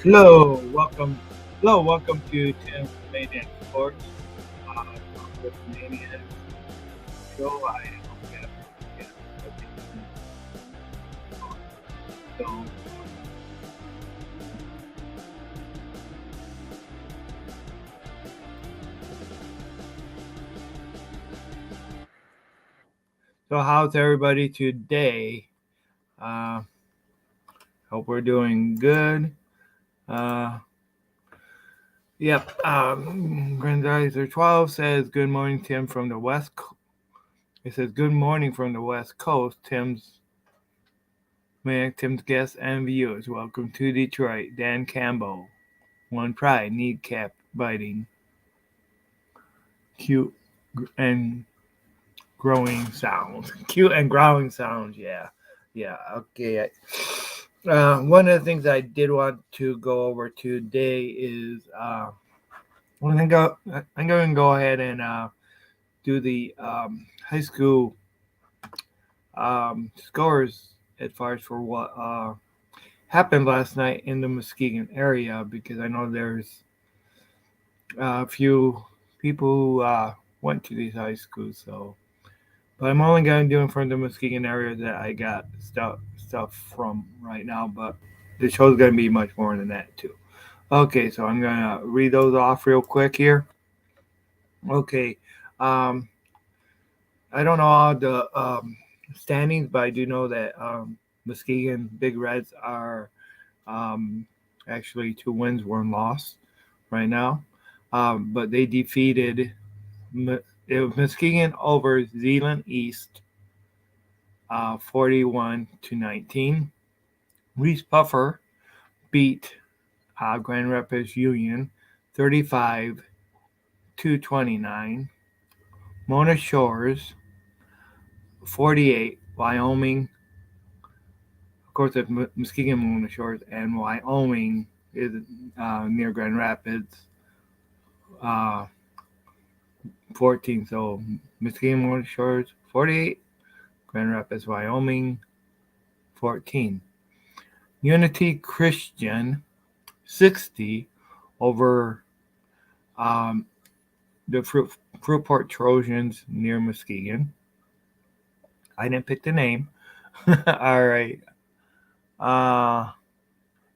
Hello, welcome. Hello, welcome to Tim's Maniace Sports. With Maniace show, I hope you have a good so, so how's everybody today? Uh, Hope we're doing good. Uh, yep. Grandizer 12 says, "Good morning, Tim from the West." It says, "Good morning from the West Coast, Tim's guests and viewers. Welcome to Detroit. Dan Campbell, One Pride, Kneecap Biting, Cute and growing sounds. Cute and growling sounds. Yeah. Yeah. Okay. One of the things I did want to go over today is I'm going to go ahead and do the high school scores as far as for what happened last night in the Muskegon area because I know there's a few people who went to these high schools. So but I'm only going to do it from the Muskegon area that I got stuff from right now. But the show's going to be much more than that too. Okay, so I'm going to read those off real quick here. Okay, um, I don't know all the standings, but I do know that Muskegon Big Reds are um, actually 2 wins, 1 loss right now. But they defeated it was Muskegon over Zeeland East 41-19. Reese Puffer beat Grand Rapids Union 35-29. Mona Shores 48. Wyoming, of course, it's Muskegon Mona Shores, and Wyoming is near Grand Rapids, uh, 14. So Muskegon Mona Shores 48. Grand Rapids, Wyoming 14. Unity Christian 60 over um, the Fruitport Trojans near Muskegon. I didn't pick the name. All right. Uh,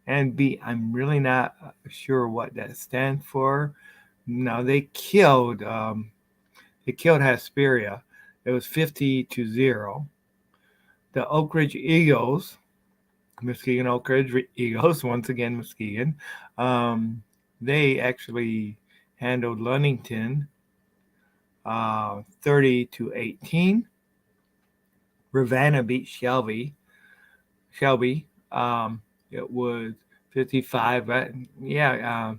and B, I'm really not sure what that stands for. No, they killed Hesperia. It was 50-0. The Oak Ridge Eagles, Muskegon Oak Ridge Eagles, once again Muskegon, um, they actually handled Ludington 30-18. Ravenna beat Shelby. It was 55. Yeah.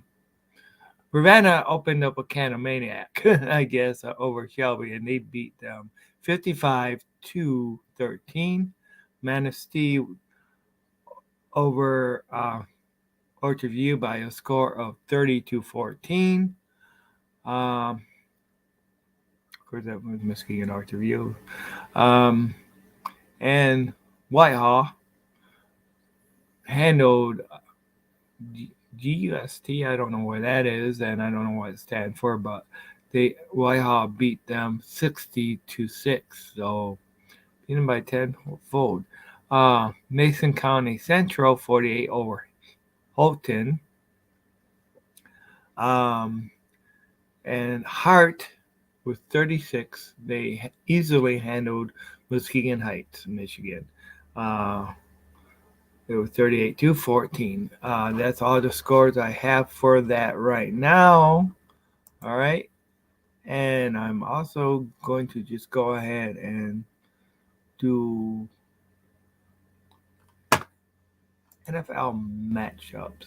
Ravenna opened up a can of Maniac, I guess, over Shelby, and they beat them 55-13. Manistee over Orchard View by a score of 30-14. Of course, that was Muskegon Orchard View. And Whitehall handled GUST. I don't know where that is, and I don't know what it stands for, but Whitehall beat them 60-6. So beaten by 10 fold. Mason County Central 48 over Holton. And Hart with 36. They easily handled Muskegon Heights, Michigan. It was 38-14. That's all the scores I have for that right now. All right. And I'm also going to just go ahead and do NFL matchups.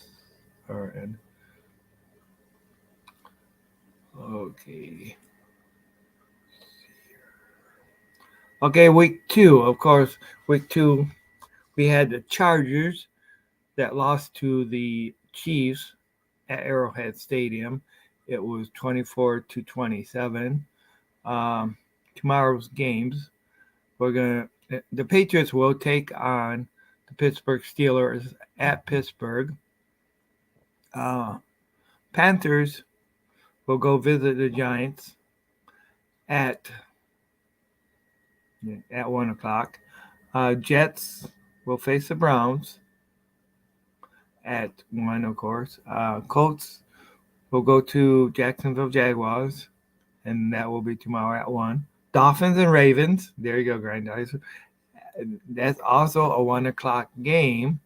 All right. Okay. Okay, week 2. Of course, week 2, we had the Chargers that lost to the Chiefs at Arrowhead Stadium. It was 24-27. Tomorrow's games, the Patriots will take on the Pittsburgh Steelers at Pittsburgh. Uh, Panthers will go visit the Giants at 1 o'clock. Jets will face the Browns at 1, of course. Colts will go to Jacksonville Jaguars, and that will be tomorrow at 1. Dolphins and Ravens. There you go, Grandizer. That's also a 1 o'clock game.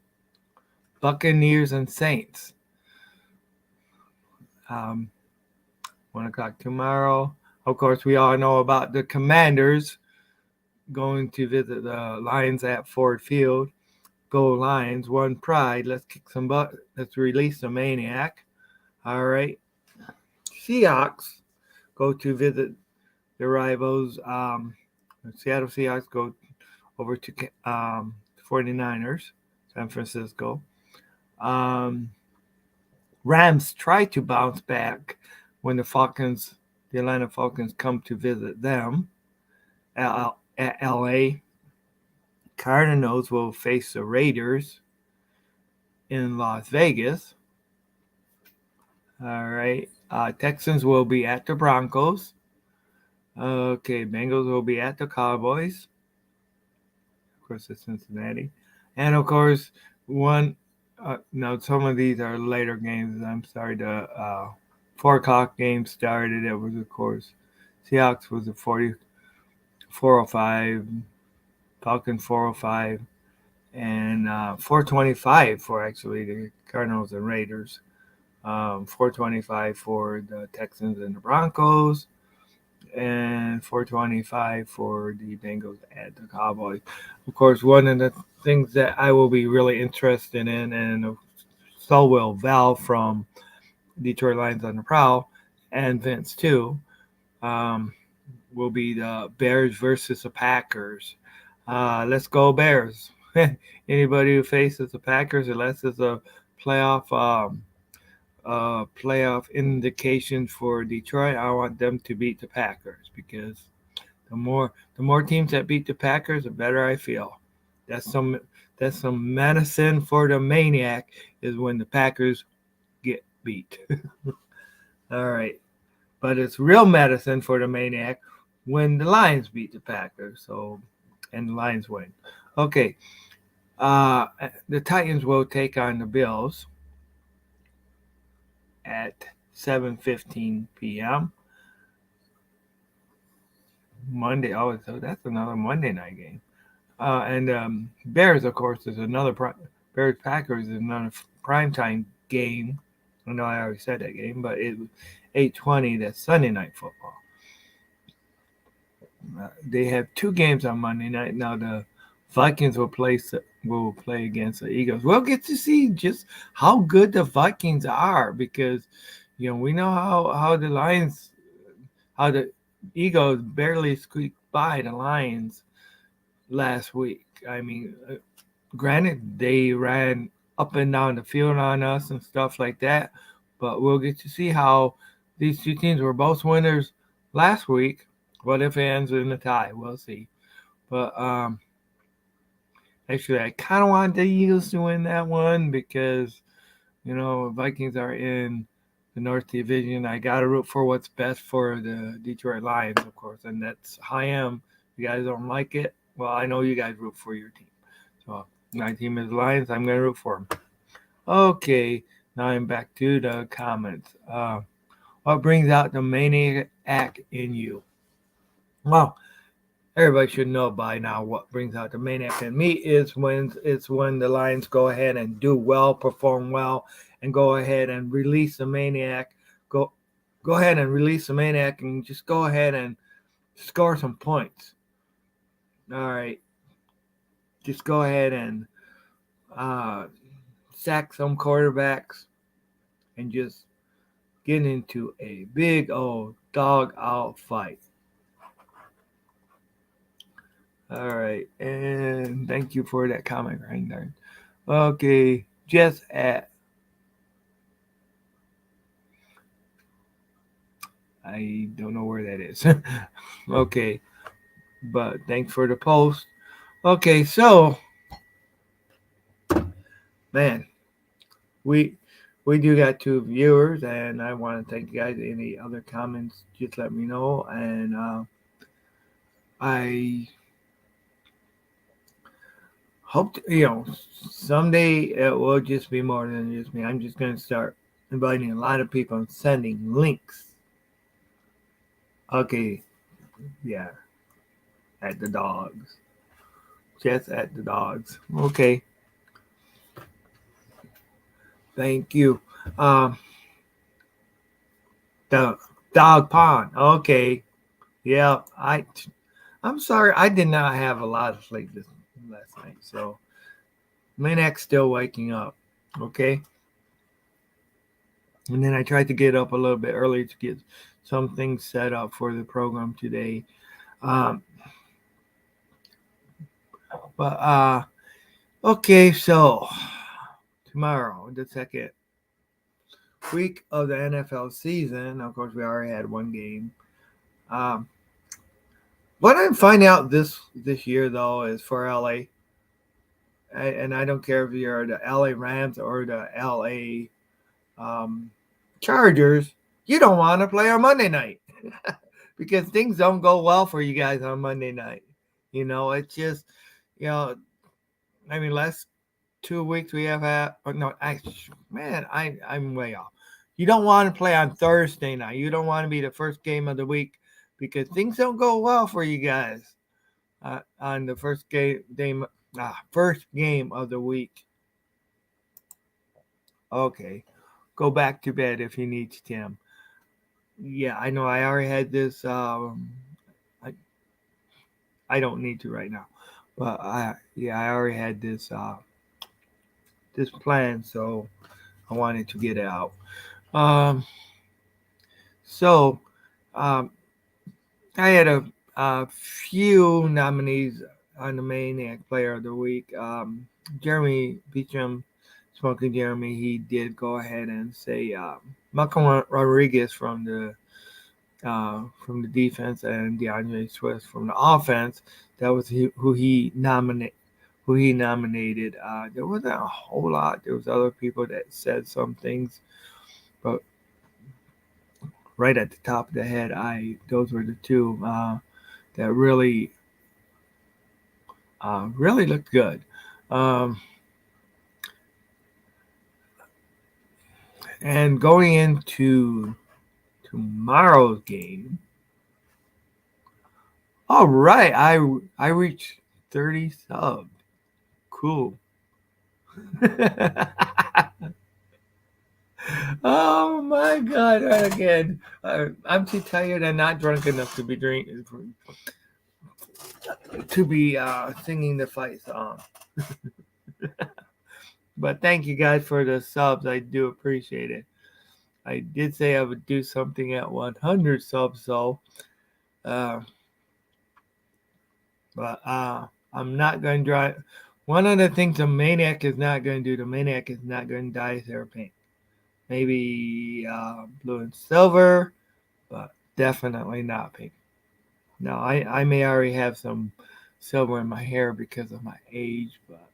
Buccaneers and Saints. Um, 1 o'clock tomorrow. Of course, we all know about the Commanders going to visit the Lions at Ford Field. Go Lions, one pride. Let's kick some butt. Let's release the maniac. All right. Seahawks go to visit the rivals. Seattle Seahawks go over to 49ers, San Francisco. Rams try to bounce back when the Atlanta Falcons, come to visit them at LA. Cardinals will face the Raiders in Las Vegas. All right. Texans will be at the Broncos. Okay, Bengals will be at the Cowboys. Of course, it's Cincinnati. And of course, now some of these are later games. I'm sorry, the 4 o'clock game started. It was, of course, Seahawks was a 4:05, Falcons 4:05, and 4:25 for actually the Cardinals and Raiders. 4:25 for the Texans and the Broncos, and 4:25 for the Bengals and the Cowboys. Of course, one of the things that I will be really interested in, and so will Val from Detroit Lions on the Prowl, and Vince too, will be the Bears versus the Packers. Let's go Bears. Anybody who faces the Packers, unless it's a playoff indication for Detroit, I want them to beat the Packers, because the more teams that beat the Packers, the better I feel. That's some medicine for the maniac, is when the Packers get beat. All right. But it's real medicine for the maniac when the Lions beat the Packers. And the Lions win. Okay. The Titans will take on the Bills at 7:15 p.m. Monday. Oh, so that's another Monday night game. And Bears, of course, is another Bears Packers is another primetime game. I know I already said that game, but it was 8:20. That's Sunday night football. They have 2 games on Monday night. Now the Vikings will play against the Eagles. We'll get to see just how good the Vikings are, because we know how the Eagles barely squeaked by the Lions last week. I mean, granted, they ran up and down the field on us and stuff like that, but we'll get to see how these two teams were both winners last week. What if it ends in a tie? We'll see. But actually, I kind of want the Eagles to win that one, because Vikings are in the North Division. I got to root for what's best for the Detroit Lions, of course, and that's how I am. You guys don't like it? Well, I know you guys root for your team. So my team is Lions. I'm going to root for them. Okay, now I'm back to the comments. What brings out the maniac in you? Well, everybody should know by now what brings out the maniac in me is when the Lions go ahead and do well, perform well, and go ahead and release the maniac. Go ahead and release the maniac and just go ahead and score some points. All right. Just go ahead and sack some quarterbacks and just get into a big old dog out fight. All right, and thank you for that comment right there. Okay, just at I don't know where that is. Okay, but thanks for the post. Okay, so man, we we do got 2 viewers, and I want to thank you guys. Any other comments, just let me know. And I hope someday it will just be more than just me. I'm just going to start inviting a lot of people and sending links. Okay, yeah, at the dogs. Just at the dogs. Okay, thank you. Um, the dog pond. Okay, yeah. I'm sorry. I did not have a lot of sleep last night, so Maniac's still waking up. Okay, and then I tried to get up a little bit early to get some things set up for the program today. Um, but okay, so tomorrow, the second week of the NFL season. Of course, we already had one game. Um, what I'm finding out this year though is for LA, and I don't care if you're the LA Rams or the LA um, Chargers, you don't want to play on Monday night because things don't go well for you guys on Monday night. It's just, you know, I mean, last 2 weeks we have had, or no, I'm way off. You don't want to play on Thursday night. You don't want to be the first game of the week because things don't go well for you guys on the first game of the week. Okay, go back to bed if you need to, Tim. Yeah, I know. I already had this. I don't need to right now, but I already had this plan, so I wanted to get it out. Um, so um, I had a few nominees on the Maniac Player of the Week. Jeremy Beecham, Smoking Jeremy, he did go ahead and say Malcolm Rodriguez from the defense and DeAndre Swift from the offense. That was who he nominated. There wasn't a whole lot. There was other people that said some things, but right at the top of the head, those were the two that really looked good. And going into tomorrow's game, all right, I reached 30 subs. Cool. Oh my God! Right again. I'm too tired and not drunk enough to be singing the fight song. But thank you guys for the subs. I do appreciate it. I did say I would do something at 100 subs, so but I'm not going to try. One of the things the Maniac is not going to do, the Maniac is not going to dye his hair pink. Maybe blue and silver, but definitely not pink. No, I may already have some silver in my hair because of my age, but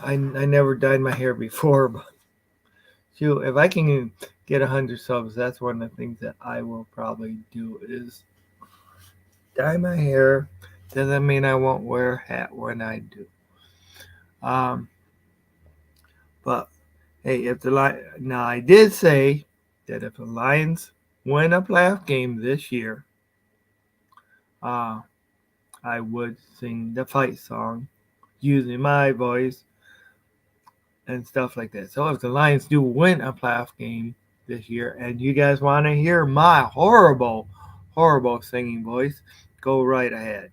I never dyed my hair before. But shoot, if I can get 100 subs, that's one of the things that I will probably do is dye my hair. Doesn't mean I won't wear a hat when I do. But hey, now I did say that if the Lions win a playoff game this year, I would sing the fight song using my voice and stuff like that. So if the Lions do win a playoff game this year and you guys want to hear my horrible, horrible singing voice, go right ahead.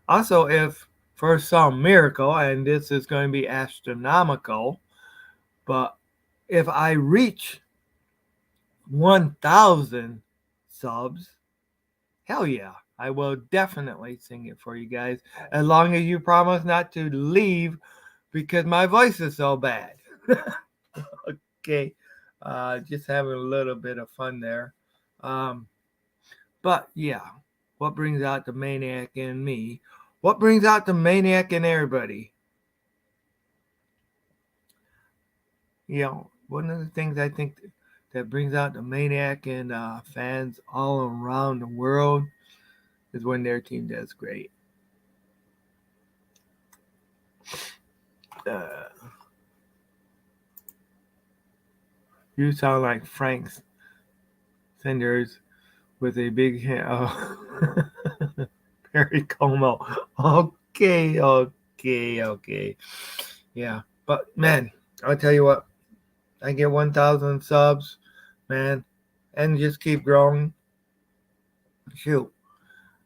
Also, if for some miracle, and this is going to be astronomical, but if I reach 1,000 subs, hell yeah, I will definitely sing it for you guys, as long as you promise not to leave because my voice is so bad. Okay, just having a little bit of fun there. But yeah, what brings out the maniac in me? What brings out the maniac in everybody? One of the things I think that brings out the Maniac and fans all around the world is when their team does great. Uh, you sound like Frank Sanders with a big hand. Oh. Perry Como. Okay. Yeah, but man, I'll tell you what. I get 1,000 subs, man, and just keep growing. Shoot,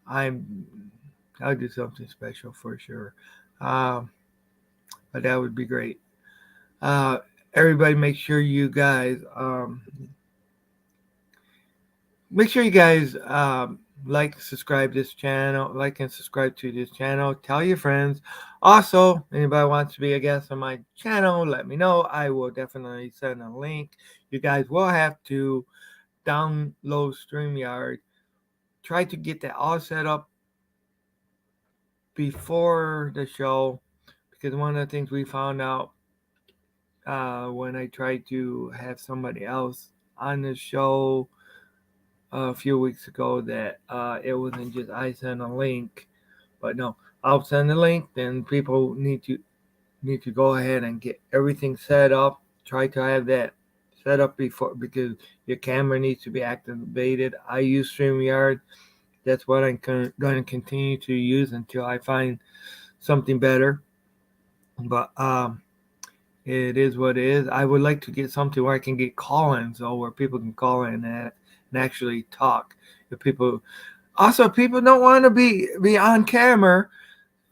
I'm. I'll do something special for sure. Um, but that would be great. Uh, Everybody, make sure you guys subscribe this channel, like and subscribe to this channel. Tell your friends. Also, anybody wants to be a guest on my channel, let me know. I will definitely send a link. You guys will have to download StreamYard. Try to get that all set up before the show, because one of the things we found out when I tried to have somebody else on the show a few weeks ago that it wasn't just I send a link, but no, I'll send the link. Then people need to go ahead and get everything set up. Try to have that set up before, because your camera needs to be activated. I use StreamYard. That's what I'm going to continue to use until I find something better. But it is what it is. I would like to get something where I can get call-ins, so where people can call in and actually talk. If people don't want to be on camera,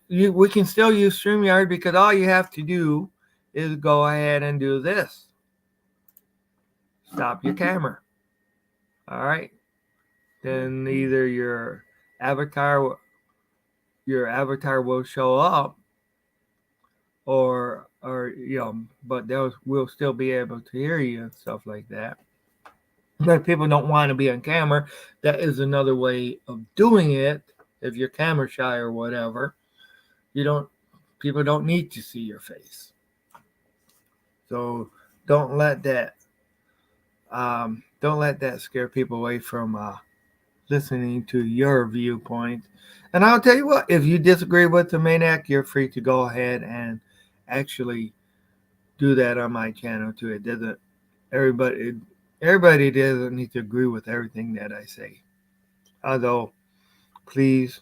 we can still use StreamYard, because all you have to do is go ahead and do this. Stop your camera. All right. Then either avatar your avatar will show up, or but we'll still be able to hear you and stuff like that. But if people don't want to be on camera, that is another way of doing it. If you're camera shy or whatever, you don't people don't need to see your face. So don't let that scare people away from listening to your viewpoint. And I'll tell you what, if you disagree with the Maniac, you're free to go ahead and actually do that on my channel too. It doesn't everybody everybody doesn't need to agree with everything that I say. Although, please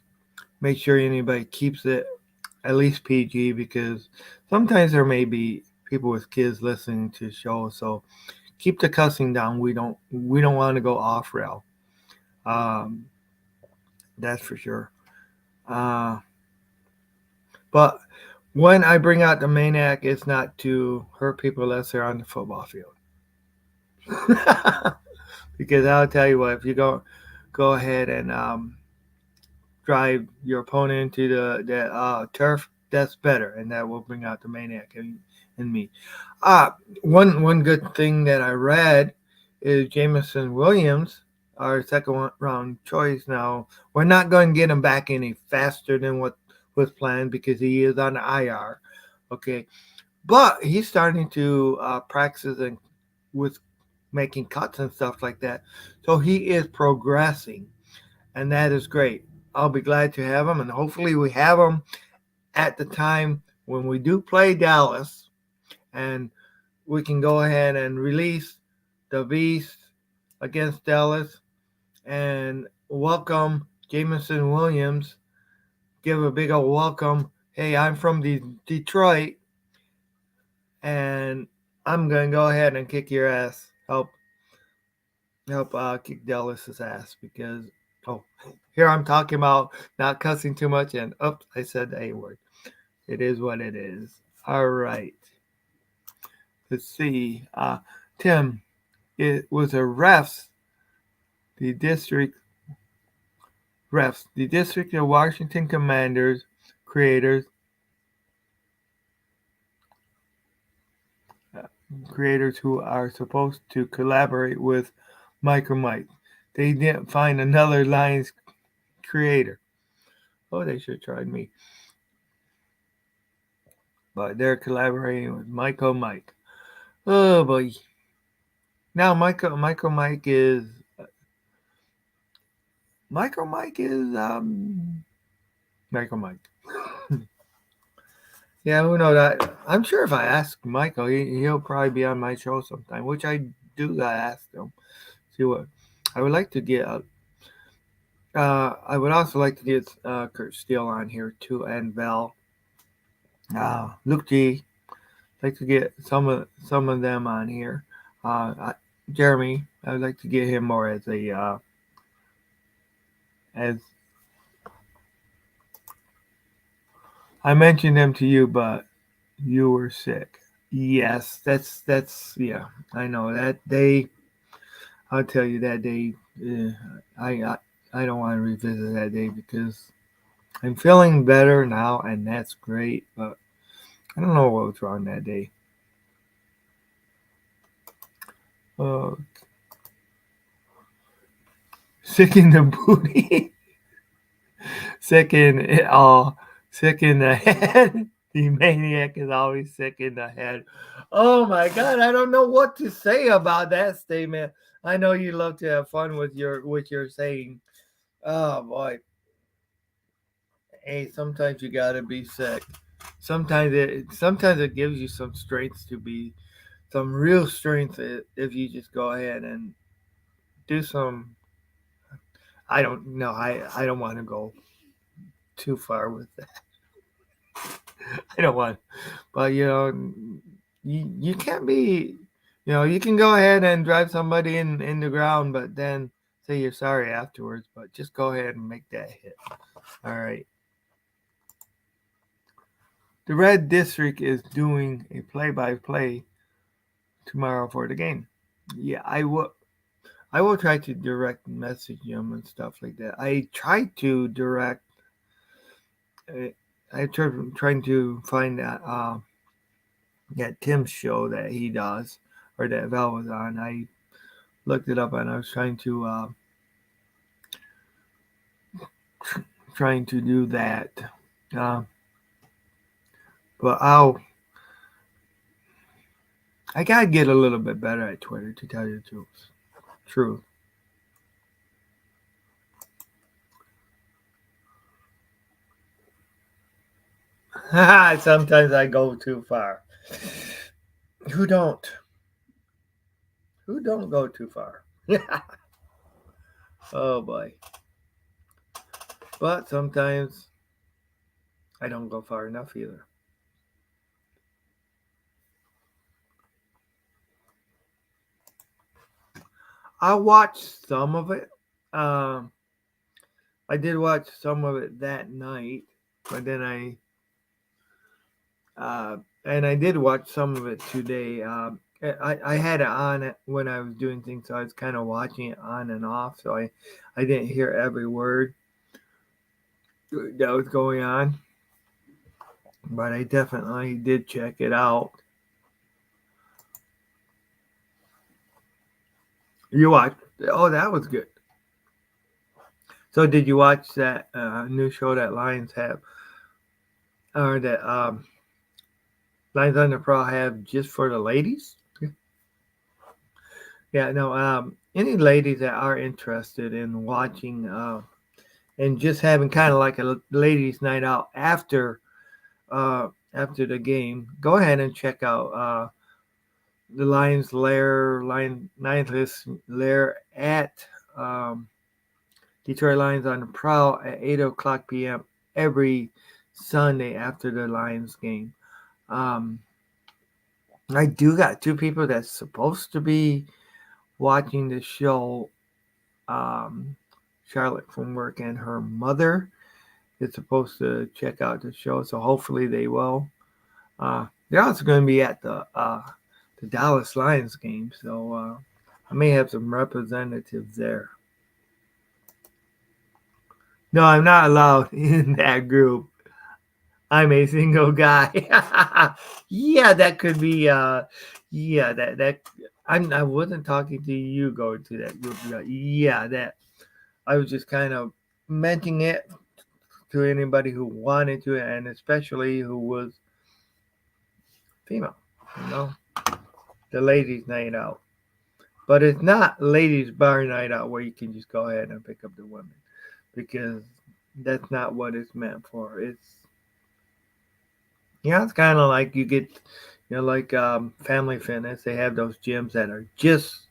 make sure anybody keeps it at least PG, because sometimes there may be people with kids listening to the show. So keep the cussing down. We don't want to go off rail. Um, that's for sure. Uh, but when I bring out the Maniac, it's not to hurt people unless they're on the football field. Because I'll tell you what, if you go ahead and drive your opponent into the turf, that's better, and that will bring out the Maniac in me. Uh, one good thing that I read is Jameson Williams, our second round choice. Now, we're not going to get him back any faster than what was planned, because he is on the IR. Okay, but he's starting to practice and with making cuts and stuff like that. So he is progressing, and that is great. I'll be glad to have him, and hopefully we have him at the time when we do play Dallas, and we can go ahead and release the Beast against Dallas and welcome Jameson Williams. Give a big old welcome. Hey, I'm from Detroit, and I'm gonna go ahead and kick your ass. Help kick Dallas's ass, because oh, here I'm talking about not cussing too much, and oops, I said the A word. It is what it is. All right. Let's see. Tim, it was a the district the District of Washington Commanders uh, creators who are supposed to collaborate with Mike. They didn't find another Lions creator. Oh, they should have tried me. But they're collaborating with Mike. Oh boy. Now Michael Mike is Michael Mike. Yeah, who knows? I'm sure if I ask Michael, he'll probably be on my show sometime, which I do gotta ask him. See what I would like to get. I would also like to get Kurt Steele on here too, and Val, Luke G. Like to get some of them on here. Jeremy, I would like to get him more as I mentioned them to you, but you were sick. Yes, that's yeah. I know that day. I'll tell you that day. Uh, I don't want to revisit that day because I'm feeling better now, and that's great. But I don't know what was wrong that day. Uh, Sick in the booty, sick in sick in the head. The maniac is always sick in the head. Oh my God, I don't know what to say about that statement. I know you love to have fun with your saying. Oh boy. Hey, sometimes you gotta be sick. Sometimes it gives you some strength to be some real strength if you just go ahead and do some. I don't know. I don't want to go too far with that. I don't want, but you can't be. You can go ahead and drive somebody in the ground, but then say you're sorry afterwards. But just go ahead and make that hit. All right. The Red District is doing a play-by-play tomorrow for the game. Yeah, I will try to direct message him and stuff like that. I tried to direct. Uh, trying to find that Tim's show that he does or that Val was on. I looked it up and I was trying to do that. Uh, but I gotta get a little bit better at Twitter to tell you the truth. Truth. Sometimes I go too far. Who don't? Who don't go too far? Oh boy. But sometimes I don't go far enough either. I watched some of it. Um, I did watch some of it that night, but then uh, I did watch some of it today. I had it on when I was doing things, so I was kind of watching it on and off, so I didn't hear every word that was going on, but I definitely did check it out. You watched? Oh, that was good. So, did you watch that new show that Lions have, or that Lions on the Pro have just for the ladies? Yeah, no. Any ladies that are interested in watching and just having kind of like a ladies' night out after the game, go ahead and check out the Lions Lair, Lions Lair at um, Detroit Lions on the Prowl at 8 o'clock p.m. every Sunday after the Lions game. Um, I do got two people that's supposed to be watching the show. Um, Charlotte from work and her mother is supposed to check out the show, so hopefully they will. They're also going to be at the Dallas Lions game, so I may have some representatives there. No, I'm not allowed in that group. I'm a single guy. Yeah, that could be. Yeah, that. I wasn't talking to you going to that group. Yeah, that. I was just kind of mentioning it to anybody who wanted to, and especially who was female. You know. the ladies' night out. But it's not ladies' bar night out where you can just go ahead and pick up the women because that's not what it's meant for. It's kind of like you get, like Family Fitness. They have those gyms that are just,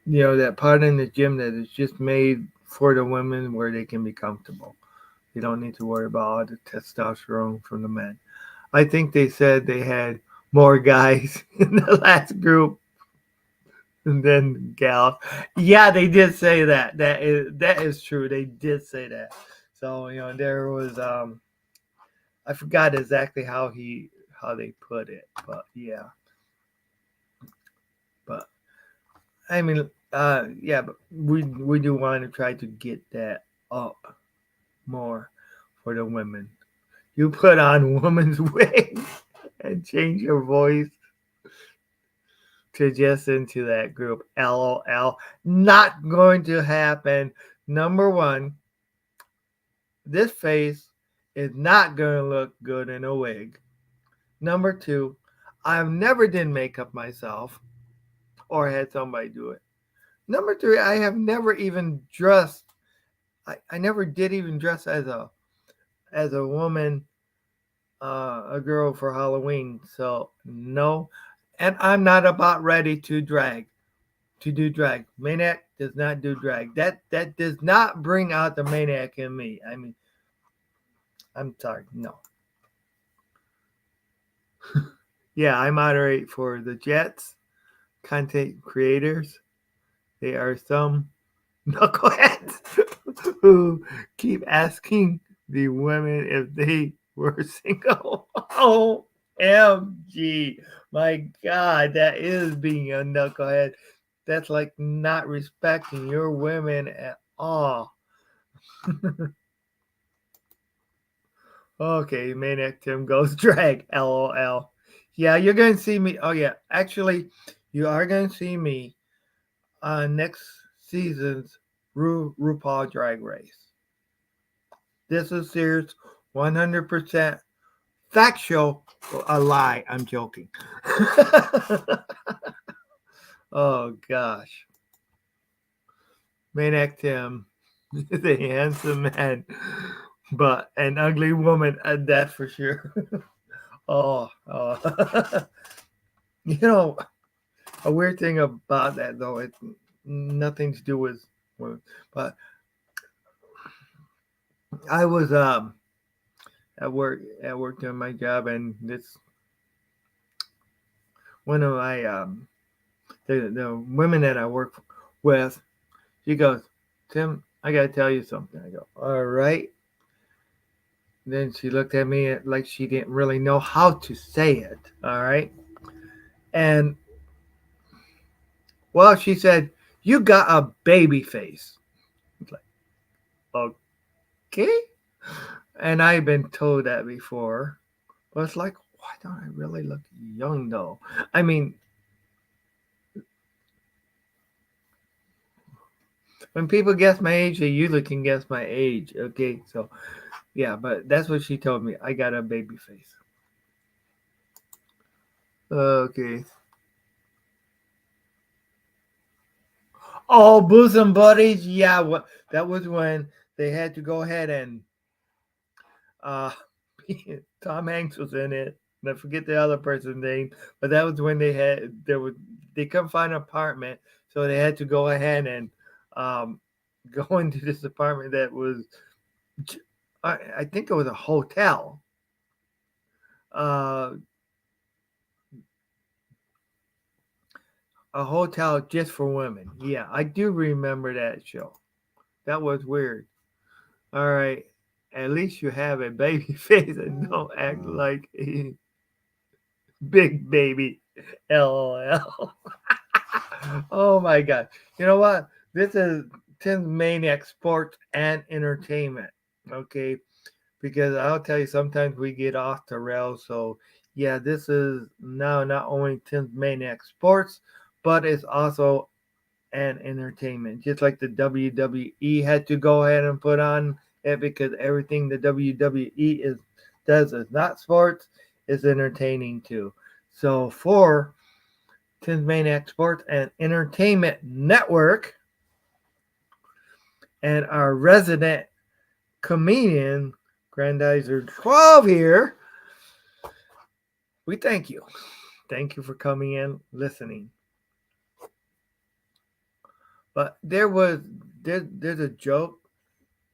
that part in the gym that is just made for the women where they can be comfortable. You don't need to worry about all the testosterone from the men. I think they said they had more guys in the last group than gals. Yeah, they did say that. That is true. They did say that. So there was I forgot exactly how they put it, but yeah, but I mean, yeah, but we do want to try to get that up more for the women. You put on woman's wig and change your voice to just into that group. LOL. Not going to happen. Number one, this face is not going to look good in a wig. Number two, I've never did makeup myself or had somebody do it. Number three, I have never even dressed. I never did even dress as a woman, a girl for Halloween. So no, and I'm not about ready to do drag. Maniac does not do drag. That does not bring out the maniac in me. I mean, I'm sorry, no. Yeah, I moderate for the Jets content creators. They are some knuckleheads who keep asking the women if they were single. OMG. My God, that is being a knucklehead. That's like not respecting your women at all. Okay, Maniac Tim goes drag. LOL. Yeah, you're going to see me. Oh, yeah. Actually, you are going to see me on next season's RuPaul Drag Race. This is serious, 100% factual. A lie. I'm joking. Oh gosh, Maniac Tim is a handsome man, but an ugly woman. That for sure. Oh. You know, a weird thing about that though, it's nothing to do with women, but I was at work doing my job, and this one of my the women that I work with, she goes, Tim, I gotta tell you something. I go, all right. Then she looked at me like she didn't really know how to say it. All right. And well, she said, you got a baby face. It's like, okay. And I've been told that before. But it's like, why don't I really look young though? I mean, when people guess my age, they usually can guess my age. Okay. So yeah, but that's what she told me. I got a baby face. Okay. Oh, bosom buddies. Yeah, that was when they had to go ahead and uh Tom Hanks was in it. And I forget the other person's name, but that was when they couldn't find an apartment, so they had to go ahead and um go into this apartment that was I think it was a hotel. Uh a hotel just for women. Yeah, I do remember that show. That was weird. All right. At least you have a baby face and don't act like a big baby. LOL. Oh my God. You know what? This is Tim's Maniac Sports and Entertainment. Okay. Because I'll tell you, sometimes we get off the rails. So, yeah, this is now not only Tim's Maniac Sports, but it's also and entertainment. Just like the WWE had to go ahead and put on it because everything the WWE does is not sports, it's entertaining too. So for Tim's Maniac Sports and Entertainment Network, and our resident comedian, Grandizer 12 here. We thank you. Thank you for coming in, listening. But there's a joke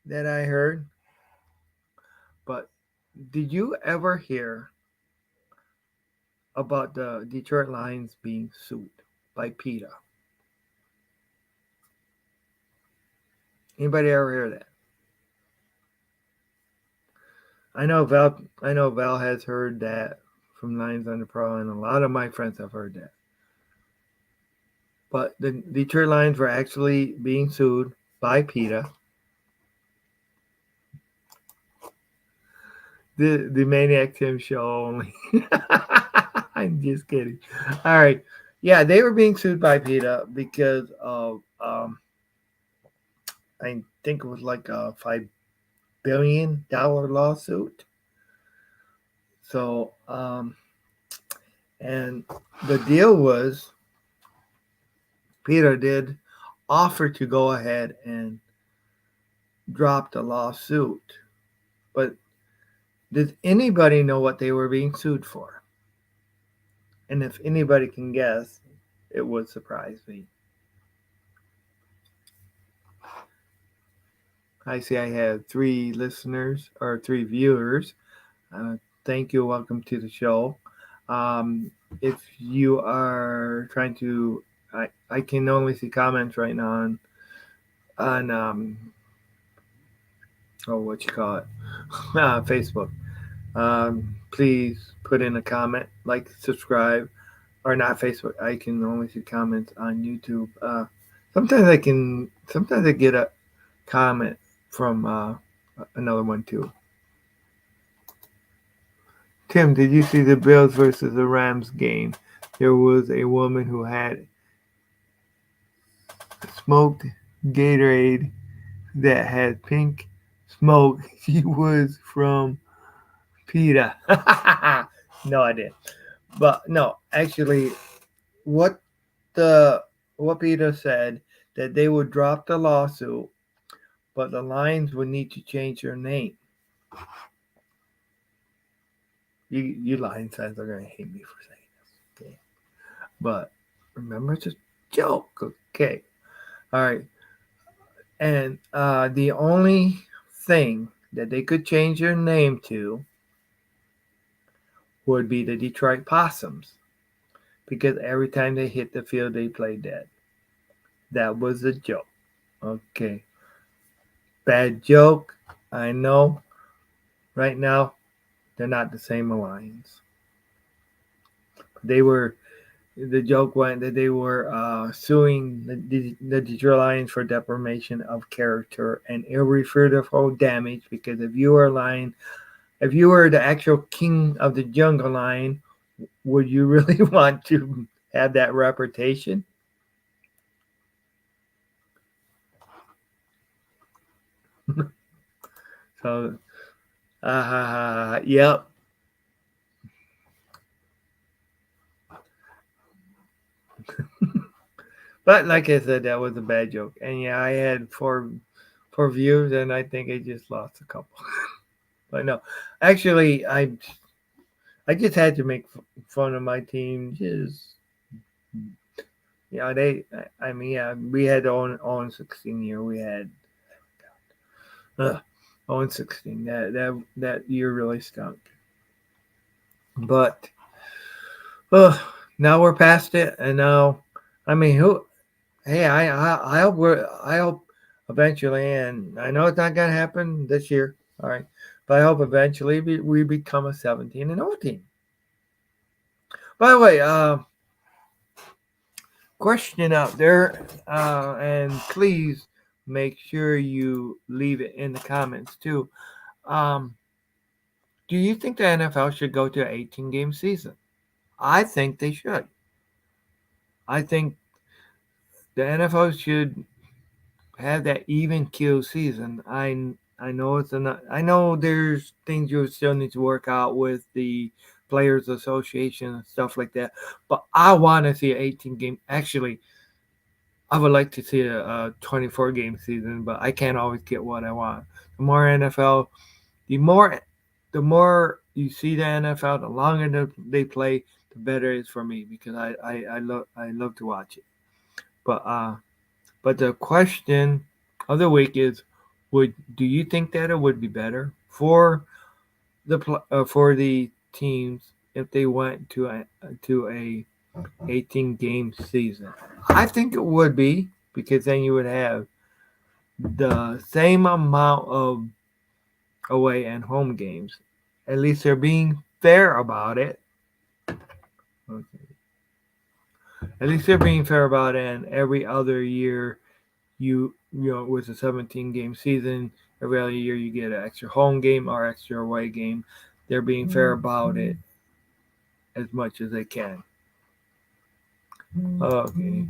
that I heard. But did you ever hear about the Detroit Lions being sued by PETA? Anybody ever hear that? I know Val has heard that from Lions Under Pro, and a lot of my friends have heard that. But the Detroit Lions were actually being sued by PETA. The Maniac Tim show only. I'm just kidding. All right. Yeah, they were being sued by PETA because of I think it was like a $5 billion lawsuit. So and the deal was PETA did offer to go ahead and drop the lawsuit. But did anybody know what they were being sued for? And if anybody can guess, it would surprise me. I see I have 3 listeners or 3 viewers. Thank you. Welcome to the show. If you are trying to, I can only see comments right now on what you call it, Facebook. Please put in a comment, like, subscribe, or not Facebook. I can only see comments on YouTube. Sometimes I get a comment from another one too. Tim, did you see the Bills versus the Rams game? There was a woman who had smoked Gatorade that had pink smoke. She was from PETA. No, I didn't. But no, actually, what what PETA said that they would drop the lawsuit, but the Lions would need to change their name. You Lions fans are gonna hate me for saying this, okay? But remember, it's a joke, okay? All right. And the only thing that they could change their name to would be the Detroit Possums, because every time they hit the field, they play dead. That was a joke. Okay. Bad joke. I know. Right now, they're not the same Lions. The joke went that they were suing the Detroit Lions for defamation of character and irreparable damage, because if you were the actual king of the jungle lion, would you really want to have that reputation? So, yep. But like I said, that was a bad joke. And yeah, I had four views, and I think I just lost a couple. But no, actually, I just had to make fun of my team. Just yeah, I mean, yeah, we had 0-16 year. We had 0-16. That year really stunk. But now we're past it, and now, I mean, who? Hey, I hope eventually, and I know it's not gonna happen this year. All right, but I hope eventually we become a 17-0 team. By the way, question out there, and please make sure you leave it in the comments too. Um, do you think the NFL should go to an 18-game season? I think they should. I think the NFL should have that even keel season. I know I know there's things you still need to work out with the Players Association and stuff like that. But I want to see an 18 game. Actually, I would like to see a 24 game season, but I can't always get what I want. The more NFL, the more the more you see the NFL, the longer they play, the better it is for me because I love to watch it. But but the question of the week is, would do you think that it would be better for the teams if they went to a 18 game season? I think it would be because then you would have the same amount of away and home games. At least they're being fair about it. Okay. At least they're being fair about it. And every other year, with a 17 game season, every other year you get an extra home game or extra away game. They're being fair about it as much as they can. Okay,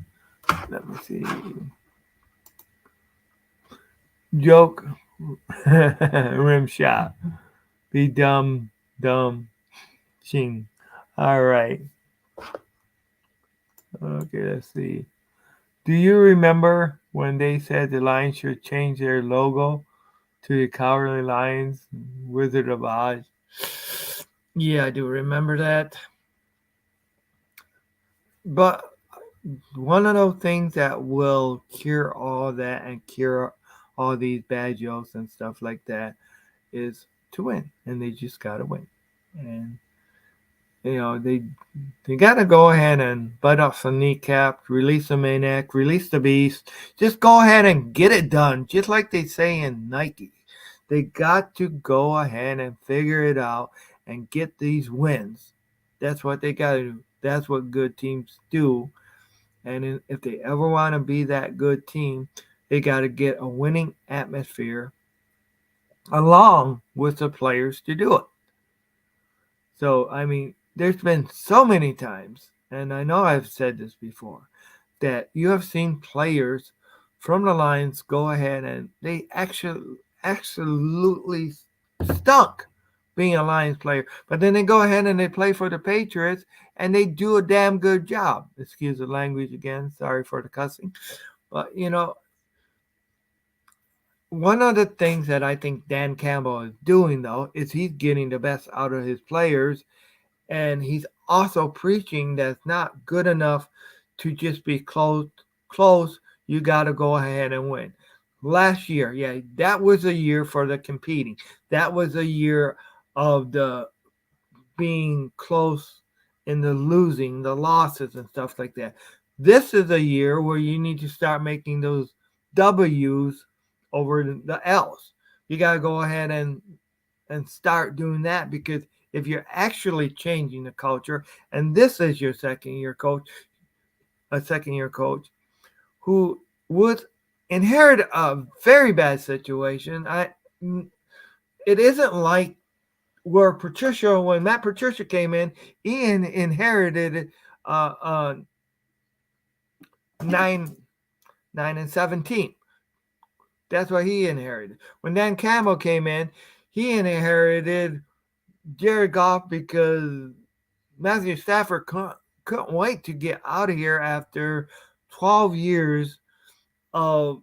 let me see. Joke, rim shot. Be dumb, dumb, ching. All right. Okay, let's see. Do you remember when they said the Lions should change their logo to the Cowardly Lions, Wizard of Oz? Yeah, I do remember that. But one of those things that will cure all that and cure all these bad jokes and stuff like that is to win, and they just gotta win. And they gotta go ahead and bite off some kneecaps, release the Maniac, release the Beast. Just go ahead and get it done, just like they say in Nike. They got to go ahead and figure it out and get these wins. That's what they gotta do. That's what good teams do. And if they ever want to be that good team, they got to get a winning atmosphere along with the players to do it. So, I mean, there's been so many times, and I know I've said this before, that you have seen players from the Lions go ahead and they actually absolutely stunk being a Lions player. But then they go ahead and they play for the Patriots and they do a damn good job. Excuse the language again. Sorry for the cussing. But, one of the things that I think Dan Campbell is doing, though, is he's getting the best out of his players. And he's also preaching that it's not good enough to just be close. Close, you got to go ahead and win. Last year, yeah, that was a year for the competing. That was a year of the being close in the losing, the losses and stuff like that. This is a year where you need to start making those W's over the L's. You got to go ahead and start doing that because if you're actually changing the culture, and this is your second year coach who would inherit a very bad situation. It isn't like where when Matt Patricia came in, Ian inherited uh, uh, 9-17. That's what he inherited. When Dan Campbell came in, he inherited Jared Goff because Matthew Stafford couldn't wait to get out of here after 12 years of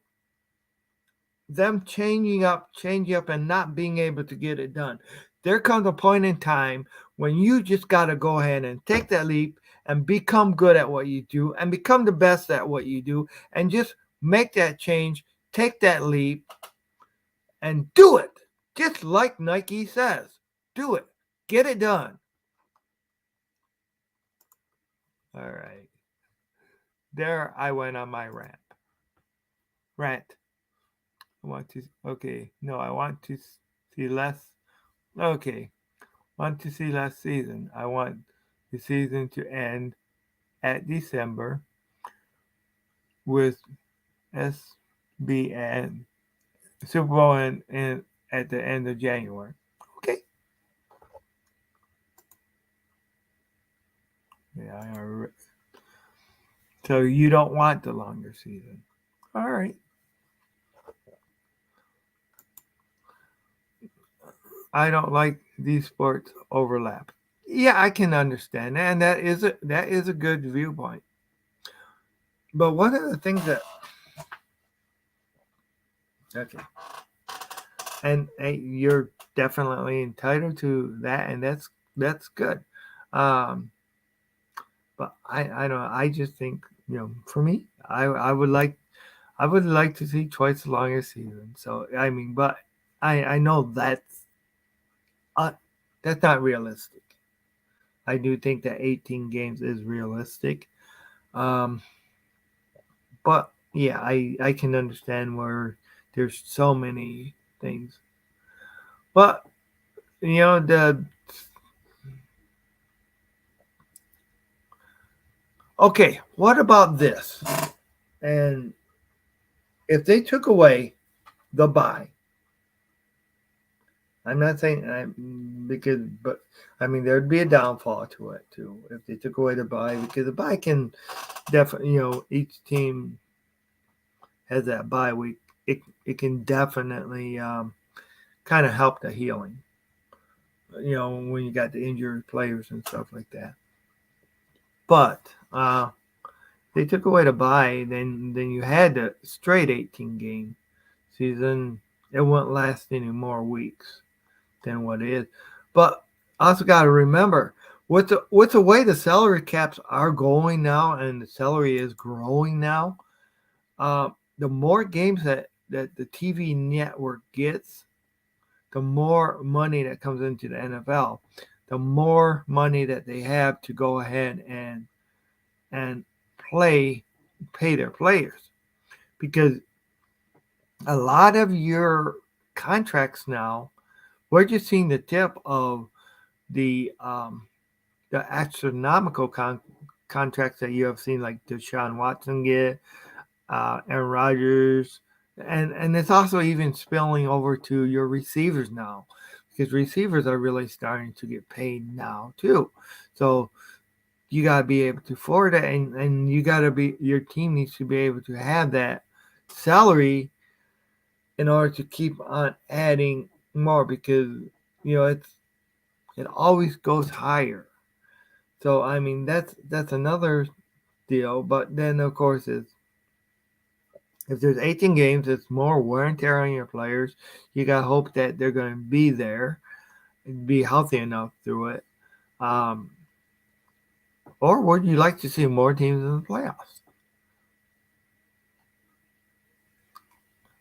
them changing up, and not being able to get it done. There comes a point in time when you just got to go ahead and take that leap and become good at what you do and become the best at what you do and just make that change, take that leap, and do it. Just like Nike says, do it. Get it done. All right. There I went on my rant. Rant. I want to see less. Okay. Want to see last season. I want the season to end at December with SBN Super Bowl in at the end of January. Okay. Yeah. So you don't want the longer season. All right. I don't like these sports overlap. Yeah, I can understand that, and that is a good viewpoint. But one of the things that okay, and you're definitely entitled to that, and that's good. Um, but I don't. I just think for me, I would like to see twice the longest season. So I mean, but I know uh, that's not realistic. I do think that 18 games is realistic. Um, but yeah, I can understand where there's so many things. But the okay, what about this? And if they took away the buy, I'm not saying but I mean there'd be a downfall to it too if they took away the buy because the buy can definitely each team has that bye week. It can definitely kind of help the healing. When you got the injured players and stuff like that. But they took away the bye, then you had the straight 18 game season. It wouldn't last any more weeks than what it is. But also got to remember with the way the salary caps are going now, and the salary is growing now. The more games that the TV network gets, the more money that comes into the NFL, the more money that they have to go ahead and play pay their players because a lot of your contracts now we're just seeing the tip of the astronomical contracts that you have seen like Deshaun Watson get, Aaron Rodgers, and it's also even spilling over to your receivers now because receivers are really starting to get paid now too. So you got to be able to afford it, and you got to be your team needs to be able to have that salary in order to keep on adding more because it always goes higher. So I mean that's another deal. But then of course is if there's 18 games, it's more wear and tear on your players. You got to hope that they're going to be there and be healthy enough through it. Um, or would you like to see more teams in the playoffs?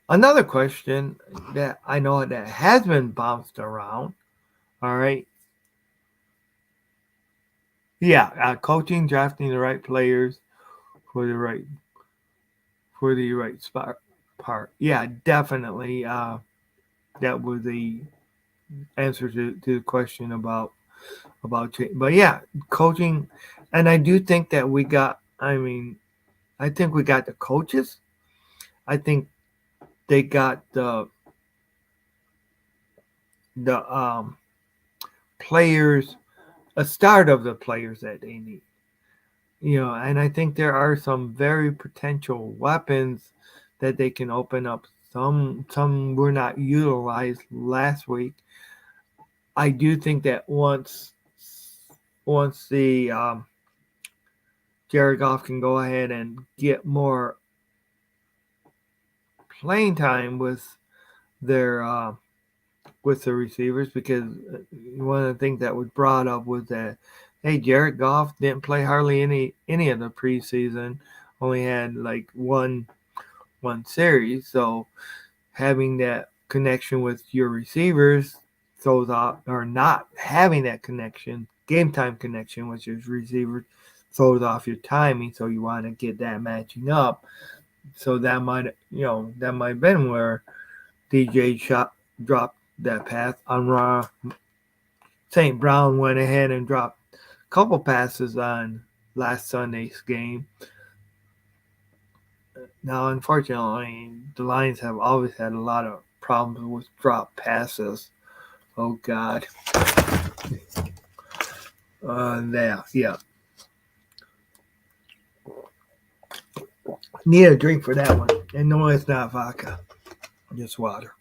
Another question that I know that has been bounced around. All right. Yeah, coaching, drafting the right players for the right spot part. Yeah, definitely. That was the answer to the question about change. But yeah, coaching, and I do think that we got. I mean, I think we got the coaches. I think they got the players, a start of the players that they need. And I think there are some very potential weapons that they can open up. Some were not utilized last week. I do think that once the Jared Goff can go ahead and get more playing time their with the receivers because one of the things that was brought up was that hey, Jared Goff didn't play hardly any of the preseason, only had like one series, so having that connection with your receivers throws off or not having that connection, game time connection with your receivers throws off your timing, so you want to get that matching up. So that might have been where DJ shot dropped that pass on Raw. St. Brown went ahead and dropped a couple passes on last Sunday's game. Now, unfortunately, the Lions have always had a lot of problems with drop passes. Oh God. Yeah. Need a drink for that one. And no, it's not vodka, just water.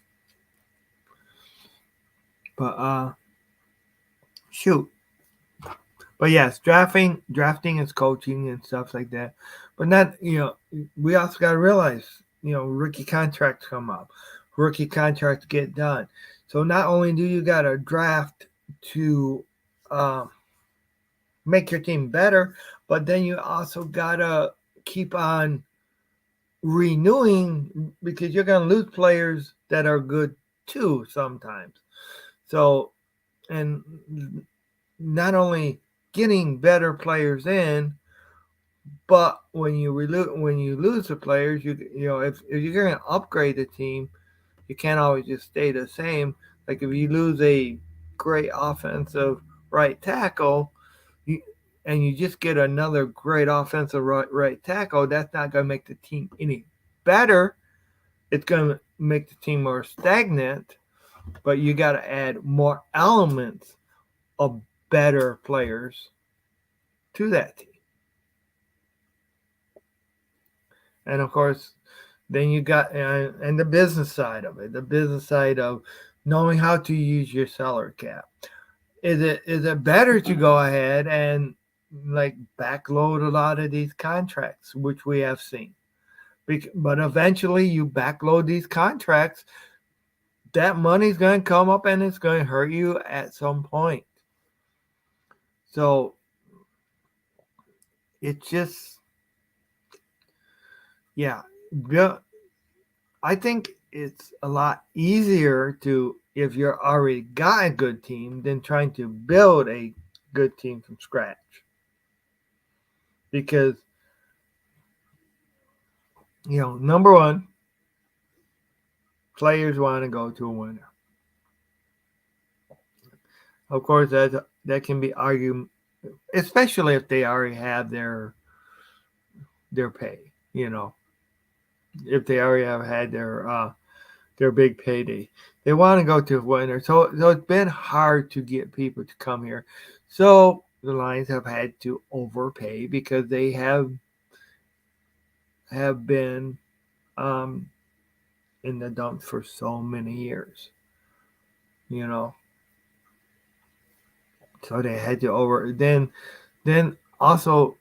But shoot, But yes, drafting is coaching and stuff like that. But not, we also got to realize, rookie contracts come up, rookie contracts get done. So not only do you got to draft to um, make your team better, but then you also got to keep on renewing because you're going to lose players that are good too sometimes. So, and not only getting better players in, but when you lose the players, if you're going to upgrade the team, you can't always just stay the same. Like if you lose a great offensive right tackle, you, and you just get another great offensive right tackle, that's not going to make the team any better. It's going to make the team more stagnant. But you got to add more elements of better players to that team. And of course, then you got and the business side of it, the business side of knowing how to use your salary cap. Is it better to go ahead and like backload a lot of these contracts, which we have seen? But eventually, you backload these contracts, that money's going to come up and it's going to hurt you at some point. So it's just, yeah, I think it's a lot easier to if you're already got a good team than trying to build a good team from scratch. Because number one, players want to go to a winner. Of course, that can be argued, especially if they already have their pay. If they already have had their big payday. They want to go to a winner. So it's been hard to get people to come here. So the Lions have had to overpay because they have been um, in the dumps for so many years. You know, so they had to over. Then also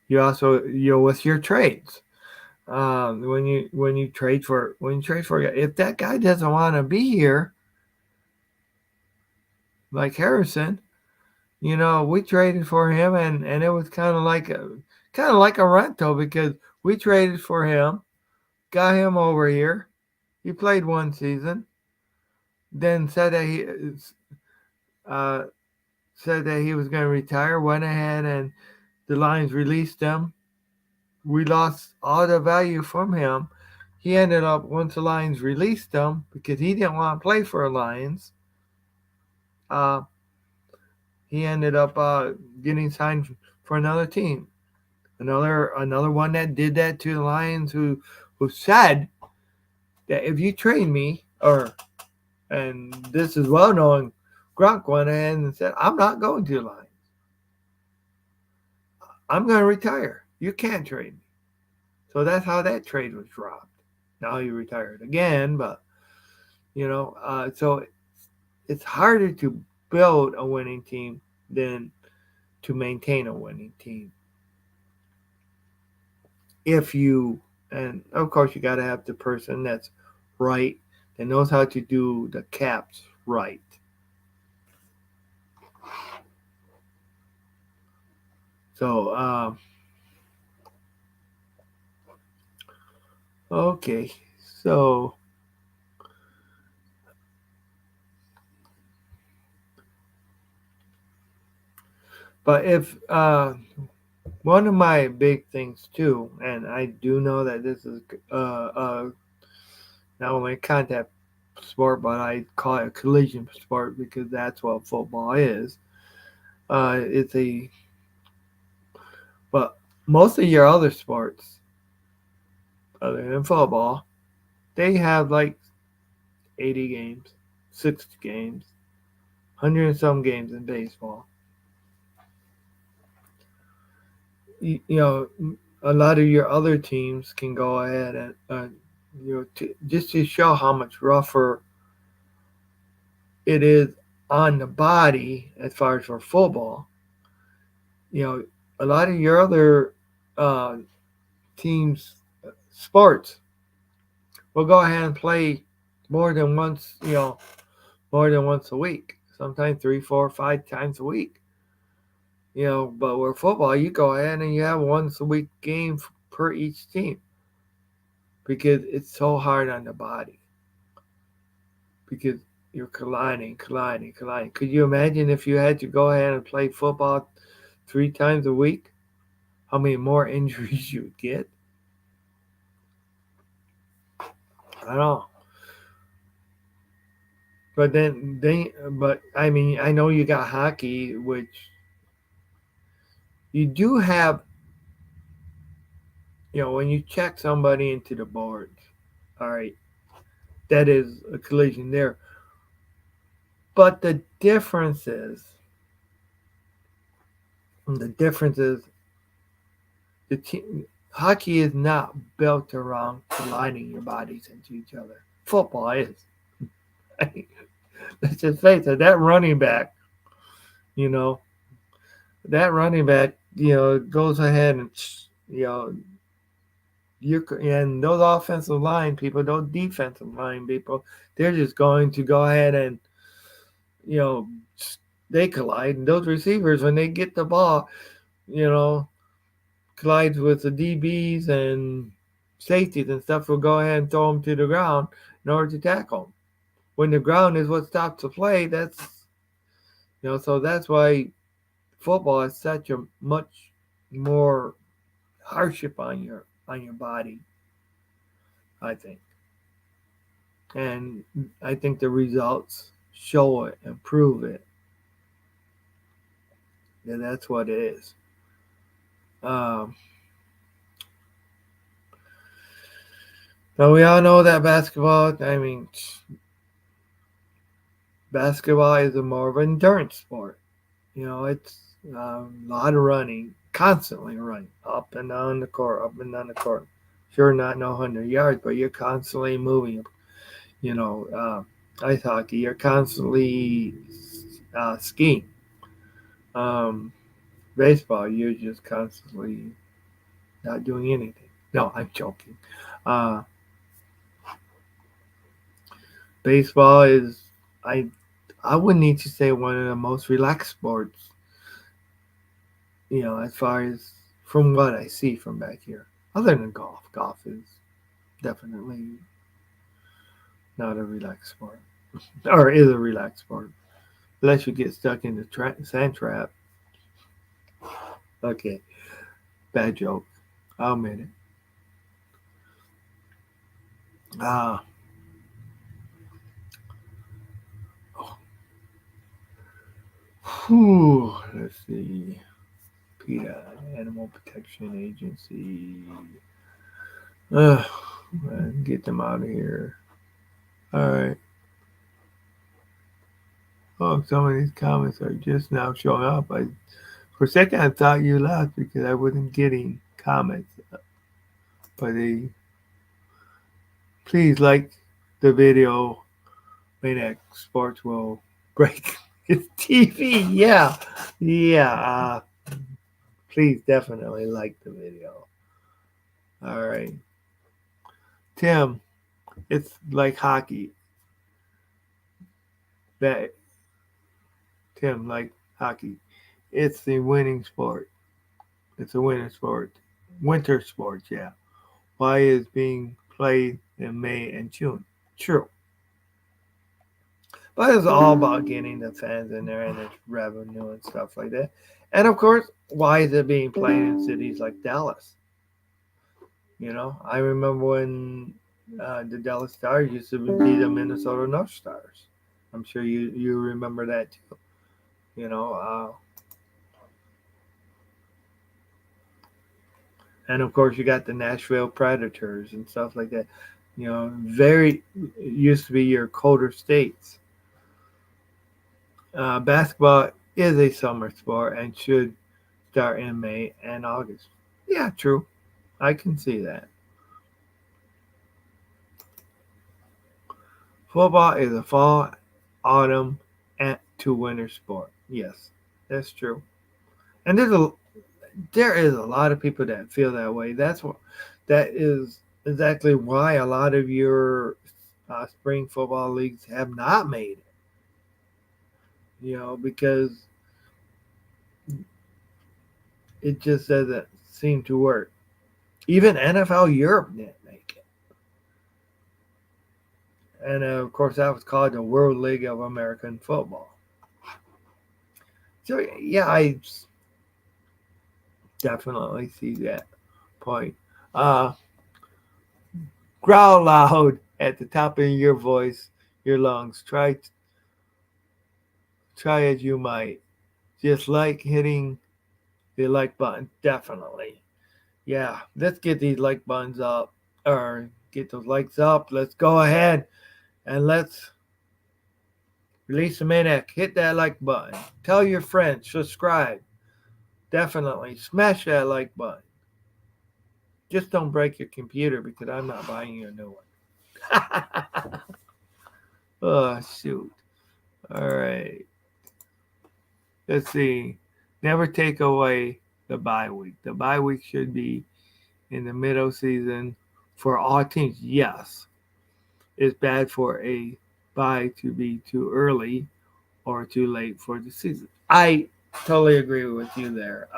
with your trades. When you trade for if that guy doesn't want to be here, like Harrison, we traded for him, and it was kind of like a rental because we traded for him, got him over here. He played one season, then uh, said that he was going to retire. Went ahead and the Lions released him. We lost all the value from him. He ended up once the Lions released him because he didn't want to play for the Lions. Uh, he ended up getting signed for another team. Another one that did that to the Lions who said that if you trade me and this is well known, Gronk went ahead and said, I'm not going to the Lions. I'm going to retire. You can't trade me. So that's how that trade was dropped. Now he retired again, but so it's harder to build a winning team than to maintain a winning team. And of course you got to have the person that's right that knows how to do the caps right. So okay, so but if one of my big things too, and I do know that this is not only a contact sport, but I call it a collision sport because that's what football is. It's a but most of your other sports, other than football, they have like 80 games, 60 games, 100 and some games in baseball. A lot of your other teams can go ahead and just to show how much rougher it is on the body as far as for football. You know, a lot of your other uh, teams, sports, will go ahead and play more than once. More than once a week. Sometimes three, four, 5 times a week. But with football, you go ahead and you have once a week game per each team because it's so hard on the body because you're colliding. Could you imagine if you had to go ahead and play football 3 times a week? How many more injuries you would get? I don't know. But I mean, I know you got hockey, which you do have. When you check somebody into the boards, all right, that is a collision there. But the difference is the team, hockey is not built around colliding your bodies into each other. Football is. Let's just face it. You know, that running back, goes ahead and you know and those offensive line people, those defensive line people, they're just going to go ahead and you know they collide. And those receivers, when they get the ball, you know, collides with the DBs and safeties and stuff, will go ahead and throw them to the ground in order to tackle them. When the ground is what stops the play, so that's why football is such a much more hardship on your body, I think. And I think the results show it and prove it. And that's what it is. Um, Now we all know that basketball is a more of an endurance sport. It's a lot of running, constantly running up and down the court, up and down the court. Sure, not no 100 yards, but you're constantly moving. Ice hockey, you're constantly skiing. Um, Baseball, you're just constantly not doing anything. No, I'm joking. Uh, Baseball is I I would need to say one of the most relaxed sports, as far as from what I see from back here. Other than golf. Golf is definitely not a relaxed sport. Or is a relaxed sport. Unless you get stuck in the sand trap. Okay, bad joke. I'll admit it. Ah, let's see. PETA, Animal Protection Agency. Ugh, get them out of here. All right. Oh, some of these comments are just now showing up. For a second, I thought you left because I wasn't getting comments. But please like the video. Maniac Sports will break his TV. Yeah, yeah. Please definitely like the video. All right, Tim. It's like hockey. That Tim like hockey. It's the winning sport. It's a winter sport. Winter sport. Yeah. Why is being played in May and June? True. But it's all about getting the fans in there and its revenue and stuff like that. And of course, why is it being played in cities like Dallas? I remember when the Dallas Stars used to be the Minnesota North Stars. I'm sure you remember that too. You know, uh, and of course you got the Nashville Predators and stuff like that. Very used to be your colder states. Basketball is a summer sport and should start in May and August. Yeah, true. I can see that. Football is a fall, autumn, to winter sport. Yes, that's true. And there is a lot of people that feel that way. That is exactly why a lot of your spring football leagues have not made it. Because it just doesn't seem to work. Even NFL Europe didn't make it, and of course that was called the World League of American Football. So yeah, I definitely see that point. Uh, Growl loud at the top of your voice, your lungs. Try as you might. Just like hitting the like button, definitely. Yeah, let's get these like buttons up, or get those likes up. Let's go ahead and let's release the maniac. Hit that like button. Tell your friends. Subscribe. Definitely smash that like button. Just don't break your computer because I'm not buying you a new one. Oh shoot! All right. Let's see. Never take away the bye week. The bye week should be in the middle season for all teams. Yes, it's bad for a bye to be too early or too late for the season. I totally agree with you there.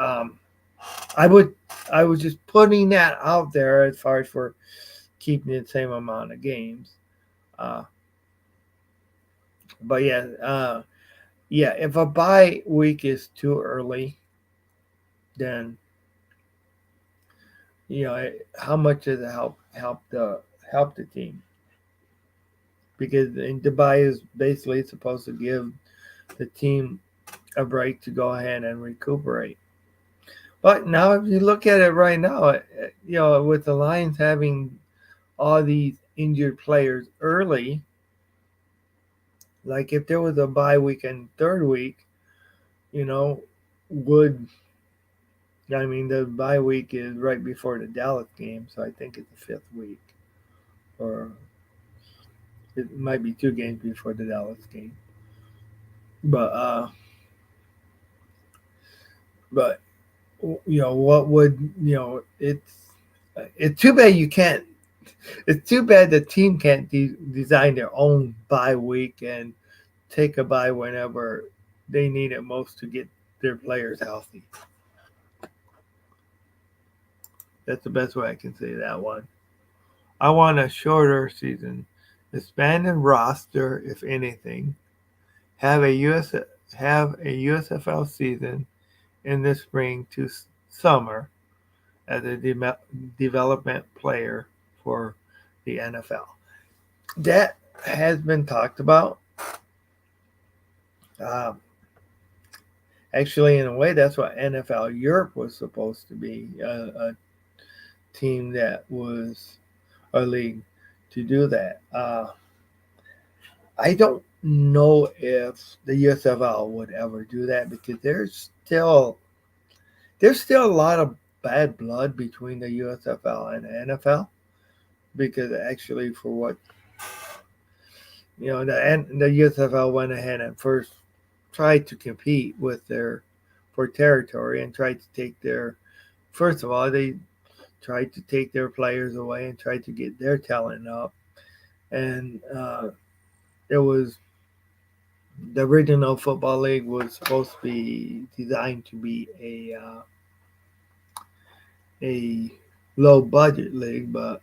I would I was just putting that out there as far as for keeping the same amount of games. Uh, but yeah, yeah. If a bye week is too early, then how much does it help the team? Because the bye is basically supposed to give the team a break to go ahead and recuperate. But now, if you look at it right now, with the Lions having all these injured players early, like if there was a bye week and third week, you know, would I mean the bye week is right before the Dallas game, so I think it's the fifth week, or it might be two games before the Dallas game. But but what would it's too bad you can't. It's too bad the team can't design their own bye week and take a bye whenever they need it most to get their players healthy. That's the best way I can say that one. I want a shorter season, expand the roster if anything, have a USFL season in the spring to summer as a development player for the NFL. That has been talked about. Um, Actually, in a way, that's what NFL Europe was supposed to be, a team that was a league to do that. I don't know if the USFL would ever do that because there's still a lot of bad blood between the USFL and the NFL because actually for what the USFL went ahead and first tried to compete with their for territory and tried to take their first of all they tried to take their players away and tried to get their talent up, and it was the original football league was supposed to be designed to be a low budget league, but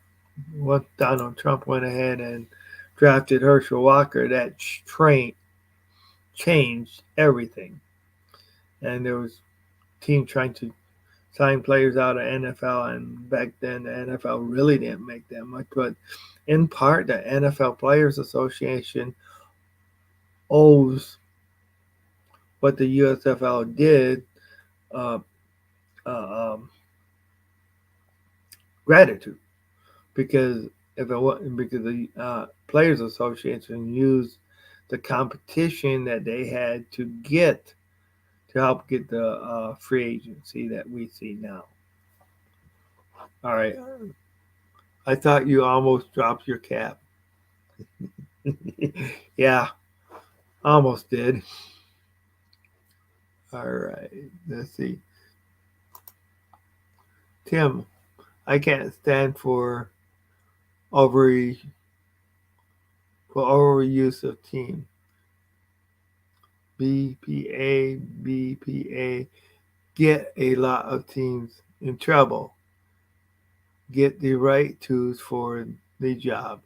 once Donald Trump went ahead and drafted Herschel Walker, that changed everything. And there was team trying to sign players out of NFL, and back then the NFL really didn't make that much. But in part, the NFL Players Association owes what the USFL did uh, um, gratitude because if it was because the Players Association used the competition that they had to help get the free agency that we see now. All right, I thought you almost dropped your cap. Yeah, Almost did. All right. Let's see. Tim, I can't stand over for overuse of team. BPA get a lot of teams in trouble. Get the right tools for the job.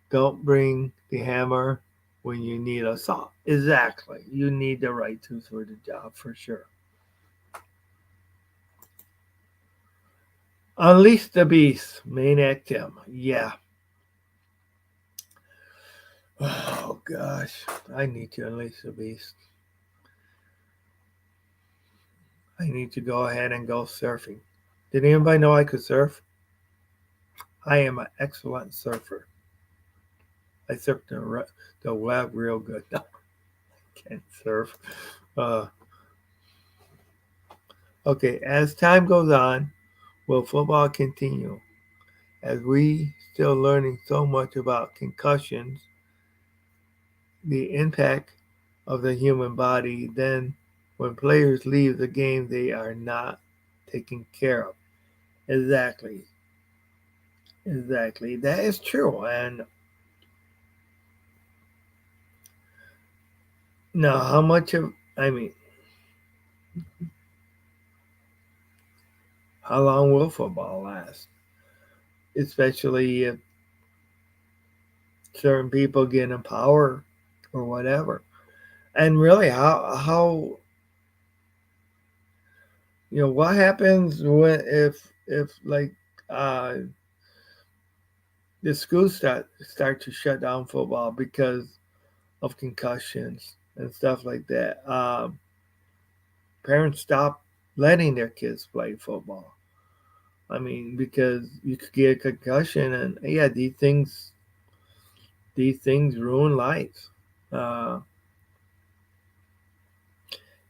Don't bring the hammer when you need a saw. Exactly. You need the right tools for the job for sure. Unleash the beast, Maniac Tim. Yeah. Oh gosh, I need to unleash the beast. I need to go ahead and go surfing. Did anybody know I could surf? I am an excellent surfer. I surf the web real good. No, I can't surf. Uh, okay, as time goes on, will football continue? As we still learning so much about concussions, the impact of the human body, then when players leave the game, they are not taken care of. Exactly. Exactly. That is true. And now, how much of, I mean, how long will football last? Especially if certain people get in power or whatever. And really, what happens when if like uh, the schools start to shut down football because of concussions and stuff like that. Parents stop letting their kids play football. I mean, because you could get a concussion, and yeah, these things ruin lives. Uh,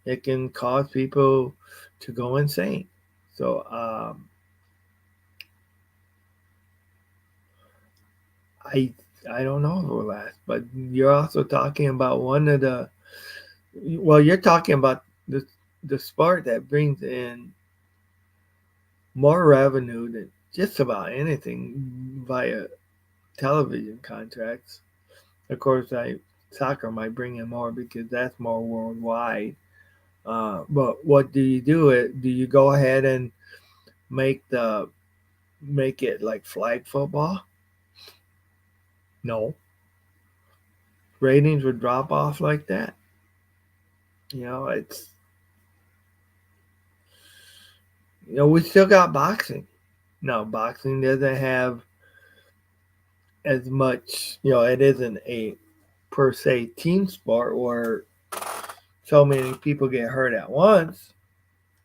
it can cause people to go insane. So I I don't know if it will last, but you're also talking about one of the you're talking about the sport that brings in more revenue than just about anything via television contracts. Of course, soccer might bring in more because that's more worldwide. But what do you do? Do you go ahead and make the make it like flag football? No, ratings would drop off like that. It's we still got boxing. No, boxing doesn't have as much. It isn't a per se team sport where so many people get hurt at once,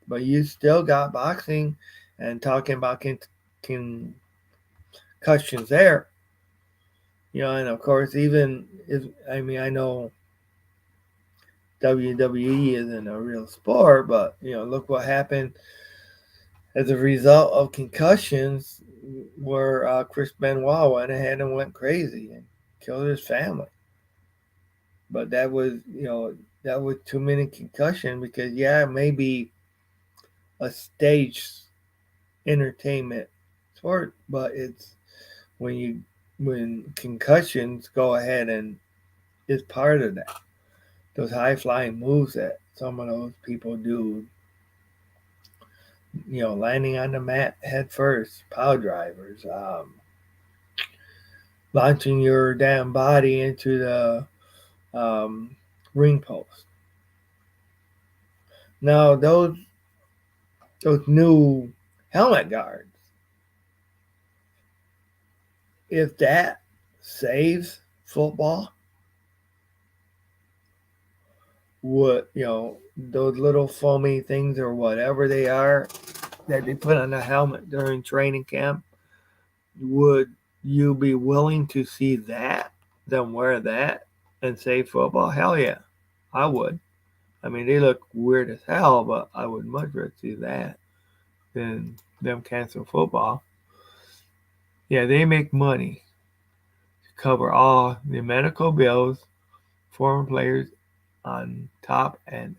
but you still got boxing and talking about concussions there. And of course, even if I know WWE isn't a real sport, but look what happened as a result of concussions, where Chris Benoit went ahead and went crazy and killed his family. But that was too many concussion because maybe a stage entertainment sport, but it's when concussions go ahead and is part of that. Those high flying moves that some of those people do, landing on the mat head first, power drivers, launching your damn body into the um, ring post. Now those new helmet guards, if that saves football, what those little foamy things or whatever they are that they put on the helmet during training camp, would you be willing to see that, them wear that and save football? Hell yeah, I would. I mean, they look weird as hell, but I would much rather see that than them cancel football. Yeah, they make money to cover all the medical bills, foreign players, on top and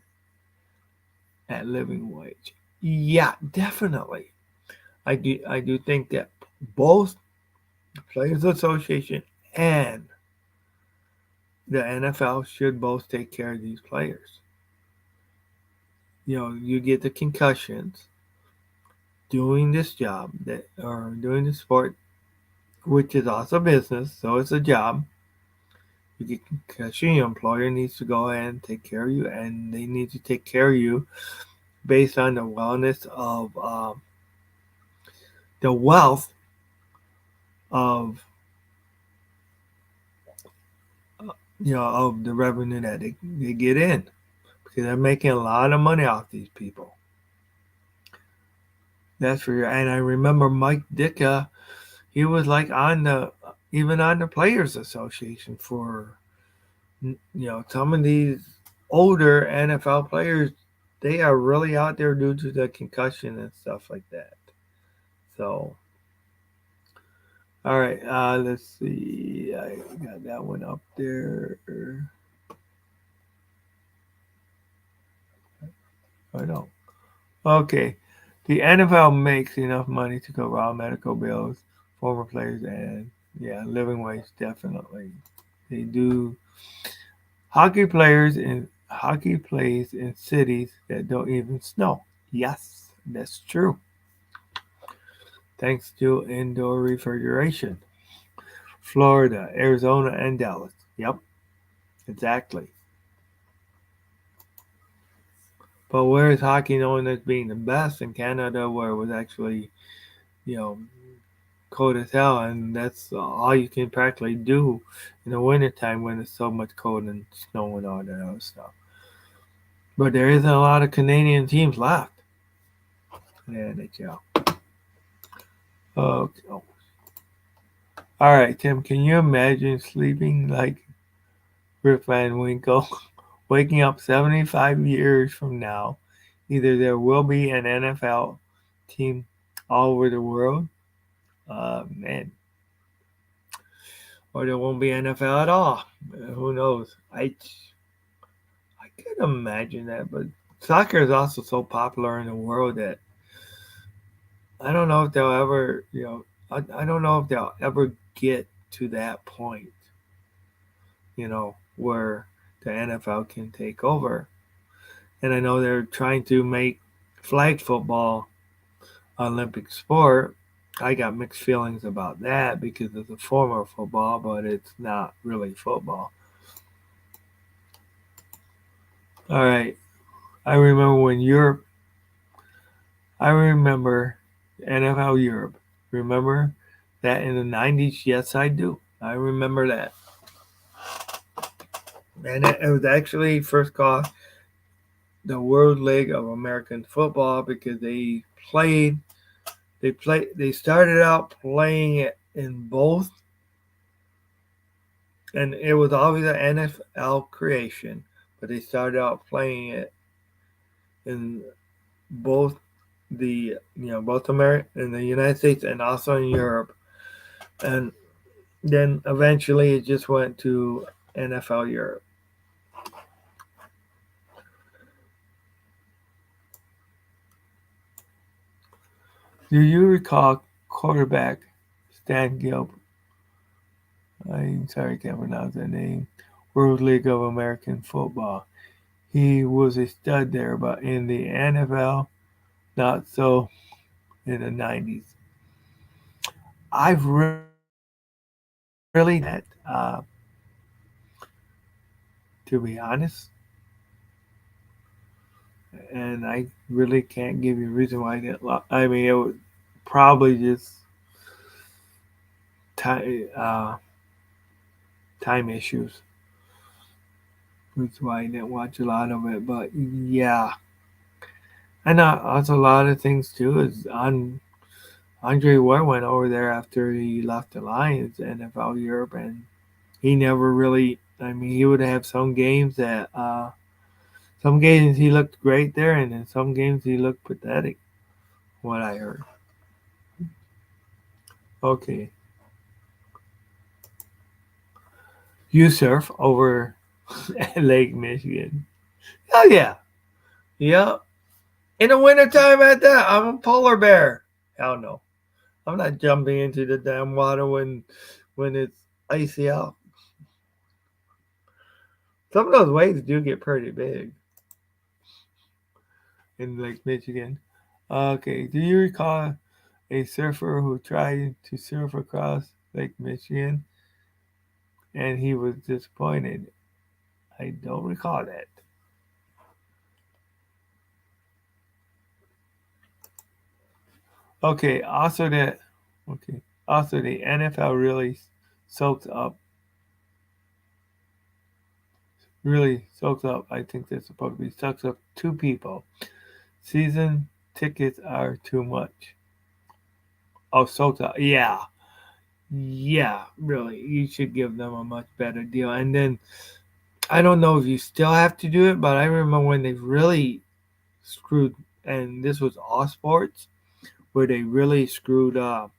at living wage. Yeah, definitely. I do think that both the Players Association and the NFL should both take care of these players. You get the concussions doing this job that or doing the sport, which is also business, so it's a job. You get concussion, your employer needs to go ahead and take care of you, and they need to take care of you based on the wellness of the wealth of of the revenue that they get in because they're making a lot of money off these people. That's for sure. And I remember Mike Ditka, he was like on the even on the Players Association for some of these older NFL players. They are really out there due to the concussion and stuff like that. So, all right, let's see. I got that one up there. I don't. Okay. The NFL makes enough money to cover all medical bills, former players, and yeah, living wage definitely. They do. Hockey plays in cities that don't even snow. Yes, that's true. Thanks to indoor refrigeration. Florida, Arizona, and Dallas. Yep, exactly. But where is hockey known as being the best in Canada, where it was actually, you know, cold as hell, and that's all you can practically do in the wintertime when it's so much cold and snow and all that other stuff. But there isn't a lot of Canadian teams left in the NHL. Okay. All right, Tim, can you imagine sleeping like Rip Van Winkle, waking up 75 years from now? Either there will be an NFL team all over the world, man, or there won't be NFL at all. Who knows? I could imagine that, but soccer is also so popular in the world that I don't know if they'll ever, I don't know if they'll ever get to that point, where the NFL can take over. And I know they're trying to make flag football Olympic sport. I got mixed feelings about that because it's a form of football, but it's not really football. All right. I remember when Europe, I remember NFL Europe. Remember that in the 90s? Yes, I do. I remember that. And it was actually first called the World League of American Football because they started out playing it in both, and it was always an NFL creation, but they started out playing it in both both America in the United States and also in Europe, and then eventually it just went to NFL Europe. Do you recall quarterback Stan Gilbert? I'm sorry, I can't pronounce that name. World League of American Football. He was a stud there, but in the NFL, not so in the 90s. I've really that, to be honest, and I really can't give you a reason why I didn't. I mean, it was probably just time, time issues. That's why I didn't watch a lot of it. But yeah, and also a lot of things too is on Andre Ware went over there after he left the Lions, NFL Europe, and he never really. I mean, he would have some games he looked great there, and in some games he looked pathetic. What I heard. Okay, you surf over Lake Michigan. Oh yeah, yeah. In the wintertime at that, I'm a polar bear. Hell no. I'm not jumping into the damn water when it's icy out. Some of those waves do get pretty big in Lake Michigan. Okay, do you recall a surfer who tried to surf across Lake Michigan and he was disappointed? I don't recall that. Okay, okay. Also the NFL soaks up soaks up. I think they're supposed to be sucks up two people. Season tickets are too much. Oh, soaks up. Yeah, yeah. Really, you should give them a much better deal. And then I don't know if you still have to do it, but I remember when they really screwed, and this was all sports, where they really screwed the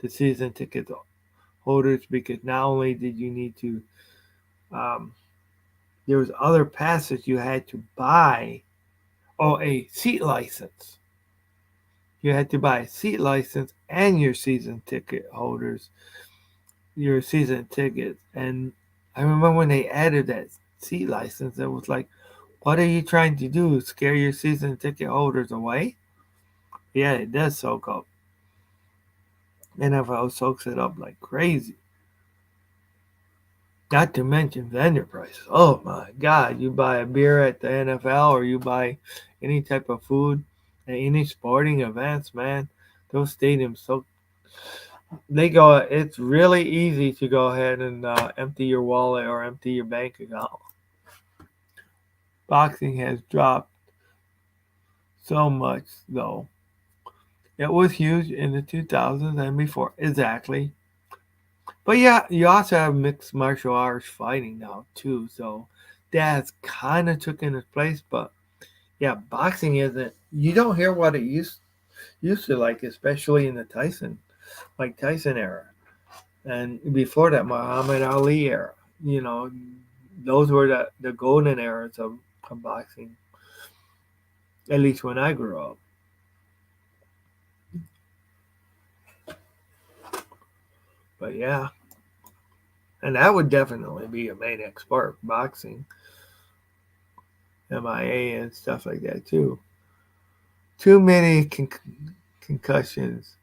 season ticket holders because not only did you need to, um, there was other passes you had to buy, or a seat license. You had to buy a seat license and your season ticket holders, your season tickets. And I remember when they added that seat license, it was like, what are you trying to do? Scare your season ticket holders away? Yeah, it does soak up. NFL soaks it up like crazy. Not to mention vendor prices. Oh my God, you buy a beer at the NFL or you buy any type of food at any sporting events, man. Those stadiums so they go. It's really easy to go ahead and empty your wallet or empty your bank account. Boxing has dropped so much though. It was huge in the 2000s and before. Exactly. But yeah, you also have mixed martial arts fighting now too, so that's kind of taken its place. But yeah, boxing isn't. You don't hear what it used to like, especially in the Tyson era, and before that Muhammad Ali era. You know, those were the golden eras of boxing. At least when I grew up. But yeah, and that would definitely be a main sport, boxing, MIA, and stuff like that too. Too many concussions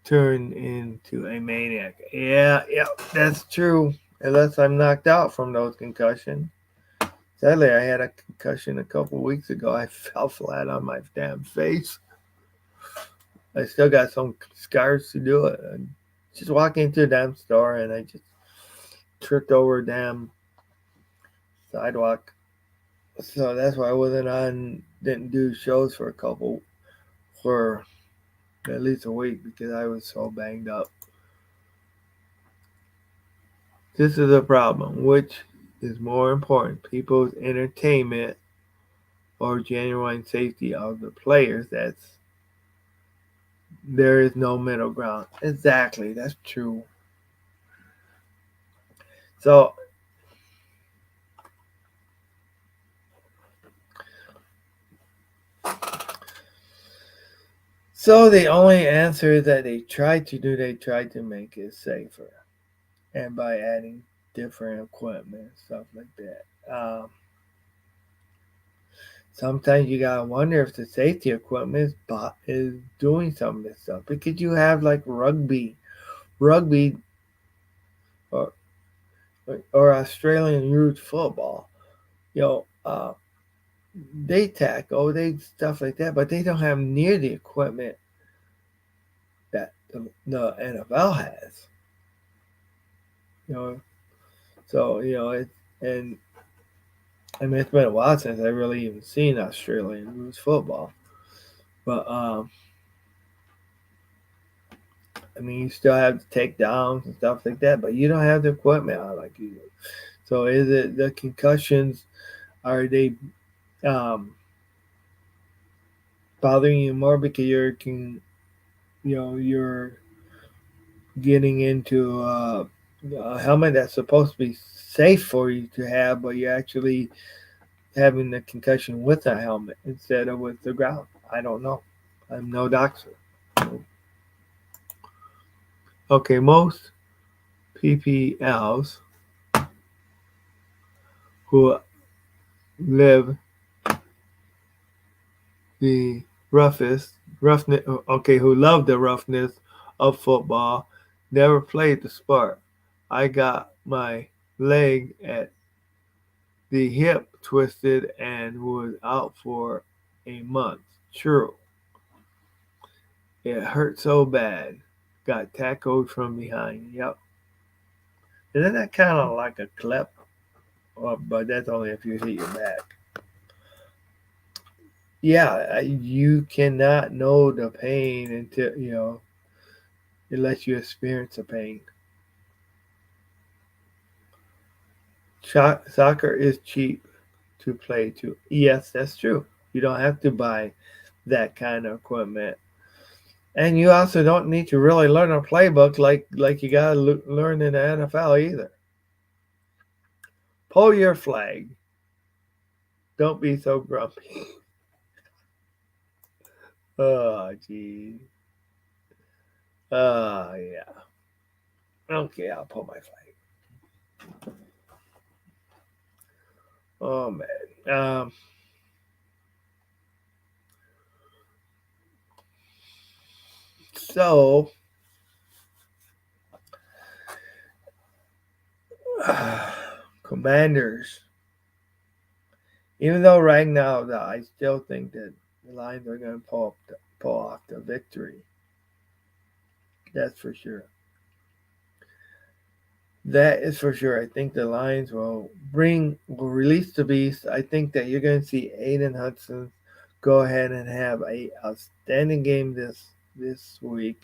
turn into a maniac. Yeah, yeah, that's true. Unless I'm knocked out from those concussions. Sadly, I had a concussion a couple weeks ago. I fell flat on my damn face. I still got some scars to do it. I just walked into a damn store and I just tripped over a damn sidewalk. So that's why I didn't do shows for at least a week because I was so banged up. This is a problem. Which is more important, people's entertainment or genuine safety of the players? There is no middle ground. Exactly, that's true. So, so the only answer that they tried to make it safer, and by adding different equipment, stuff like that. Sometimes you gotta wonder if the safety equipment is doing some of this stuff because you have like rugby or Australian youth football. You know, they tackle, they stuff like that, but they don't have near the equipment that the NFL has. You know, so and I mean it's been a while since I really even seen Australian youth football, but I mean you still have the takedowns and stuff like that, but you don't have the equipment like you do. So is it the concussions? Are they um, bothering you more because you're getting into a helmet that's supposed to be safe for you to have, but you're actually having the concussion with a helmet instead of with the ground. I don't know. I'm no doctor. Okay, most PPLs who live the roughness, okay, who love the roughness of football, never played the sport. I got my leg at the hip twisted and was out for a month. True, it hurt so bad. Got tackled from behind. Yep. Isn't that kind of like a clip? But that's only if you hit your back. Yeah, you cannot know the pain until unless you experience the pain. Soccer is cheap to play too. Yes, that's true. You don't have to buy that kind of equipment, and you also don't need to really learn a playbook like you gotta learn in the NFL either. Pull your flag. Don't be so grumpy. Oh, gee. Yeah. Okay, I'll pull my flag. Oh man. So Commanders. Even though right now I still think that the Lions are going to pull off the victory. That's for sure. That is for sure. I think the Lions will release the beast. I think that you're going to see Aiden Hudson go ahead and have a outstanding game this week.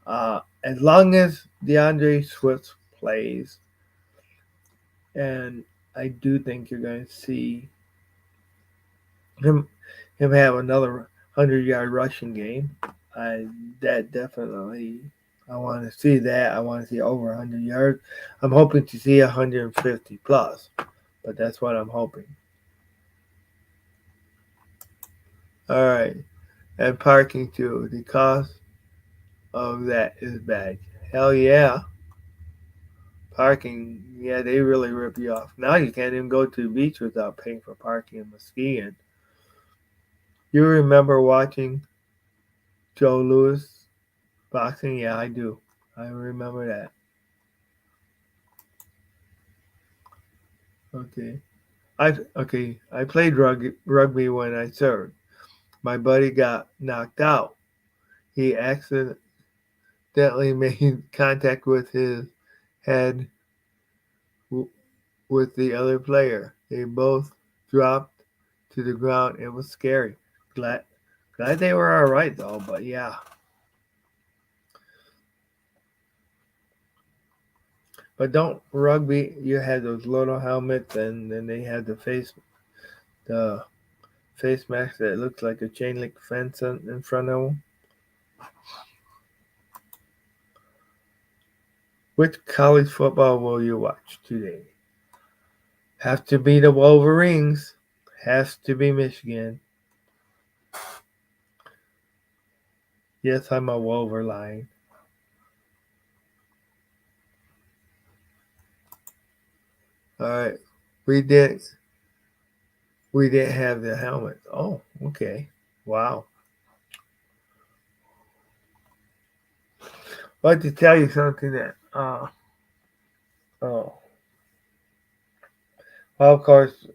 As long as DeAndre Swift plays, and I do think you're going to see him have another 100-yard rushing game. I that definitely I want to see that. I want to see over 100 yards. I'm hoping to see 150 plus, but that's what I'm hoping. All right, and parking too. The cost of that is bad. Hell yeah, parking. Yeah, they really rip you off. Now you can't even go to the beach without paying for parking in Muskegon. You remember watching Joe Louis boxing? Yeah, I do. I remember that. Okay. I played rugby when I served. My buddy got knocked out. He accidentally made contact with his head w- with the other player. They both dropped to the ground. It was scary. Glad glad they were all right though. But yeah. But don't rugby. You had those little helmets, and then they had the face mask that looks like a chain link fence in front of them. Which college football will you watch today? Have to be the Wolverines. Has to be Michigan. Yes, I'm a Wolverine. All right, we did. We didn't have the helmets. Oh, okay. Wow. But to tell you something that oh well, of course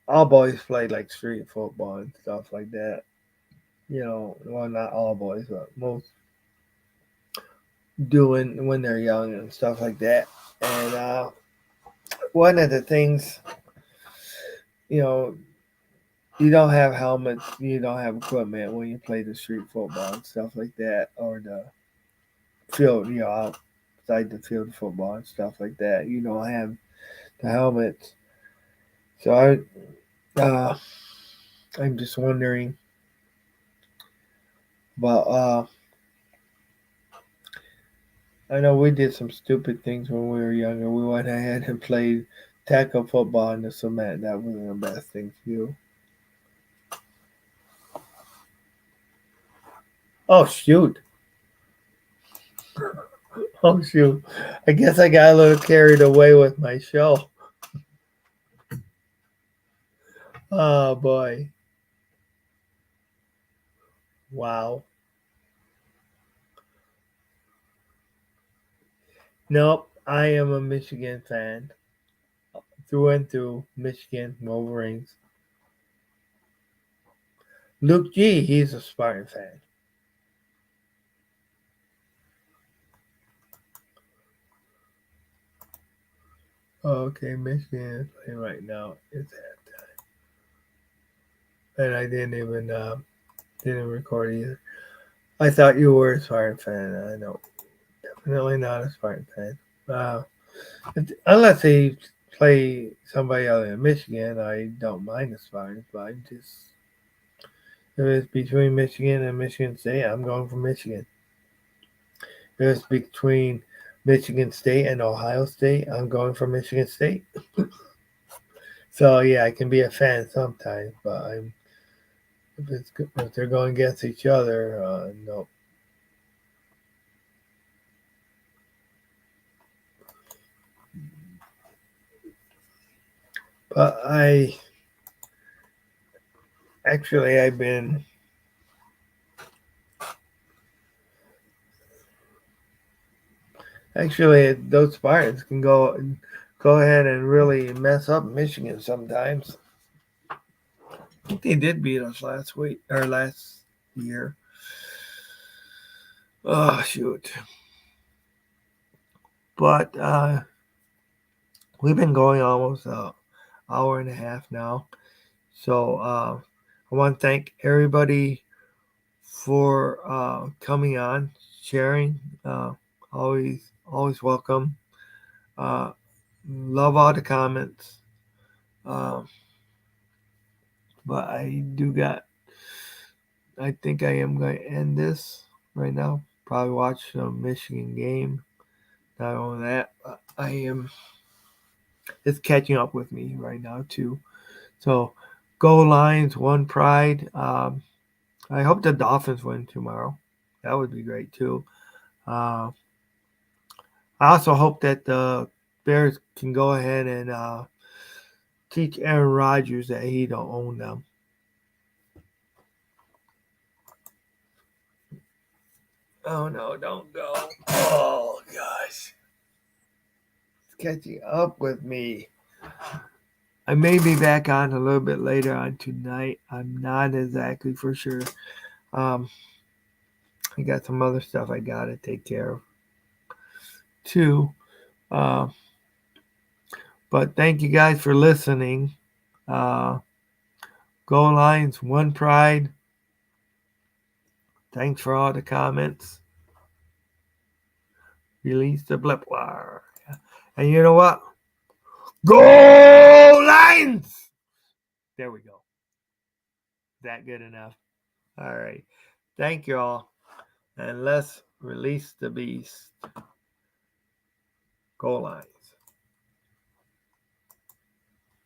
all boys play like street football and stuff like that. Well, not all boys, but most doing when they're young and stuff like that. And one of the things, you know, you don't have helmets, you don't have equipment when you play the street football and stuff like that, or the field, outside the field football and stuff like that. You don't have the helmets. So I'm just wondering about. I know we did some stupid things when we were younger. We went ahead and played tackle football in the cement. That wasn't the best thing to do. Oh shoot! Oh shoot! I guess I got a little carried away with my show. Oh boy! Wow. Nope. I am a Michigan fan through and through. Michigan Wolverines. Luke G. He's a Spartan fan. Oh, okay, Michigan is playing right now. It's halftime, and I didn't record either. I thought you were a Spartan fan. I know, definitely not a Spartan fan. Uh, unless they play somebody other than Michigan, I don't mind the Spartans. But I just if it's between Michigan and Michigan State, I'm going for Michigan. If it's between Michigan State and Ohio State, I'm going for Michigan State. So yeah, I can be a fan sometimes, but if they're going against each other, no. But I've been those Spartans can go ahead and really mess up Michigan sometimes. I think they did beat us last week or last year. Oh shoot! But we've been going almost an hour and a half now. So I want to thank everybody for coming on, sharing. Always welcome. Uh, love all the comments. Um, but I think I am going to end this right now. Probably watch the Michigan game. Not only that, it's catching up with me right now too. So go Lions, one pride. I hope the Dolphins win tomorrow. That would be great too. Uh, I also hope that the Bears can go ahead and teach Aaron Rodgers that he don't own them. Oh no, don't go. Oh gosh. It's catching up with me. I may be back on a little bit later on tonight. I'm not exactly for sure. Um, I got some other stuff I gotta take care of too. Uh, but thank you guys for listening. Uh, Go Lions, one pride. Thanks for all the comments. Release the blip wire. And you know what? Go Lions! There we go. Is that good enough? All right. Thank you all. And let's release the beast. Go Lions.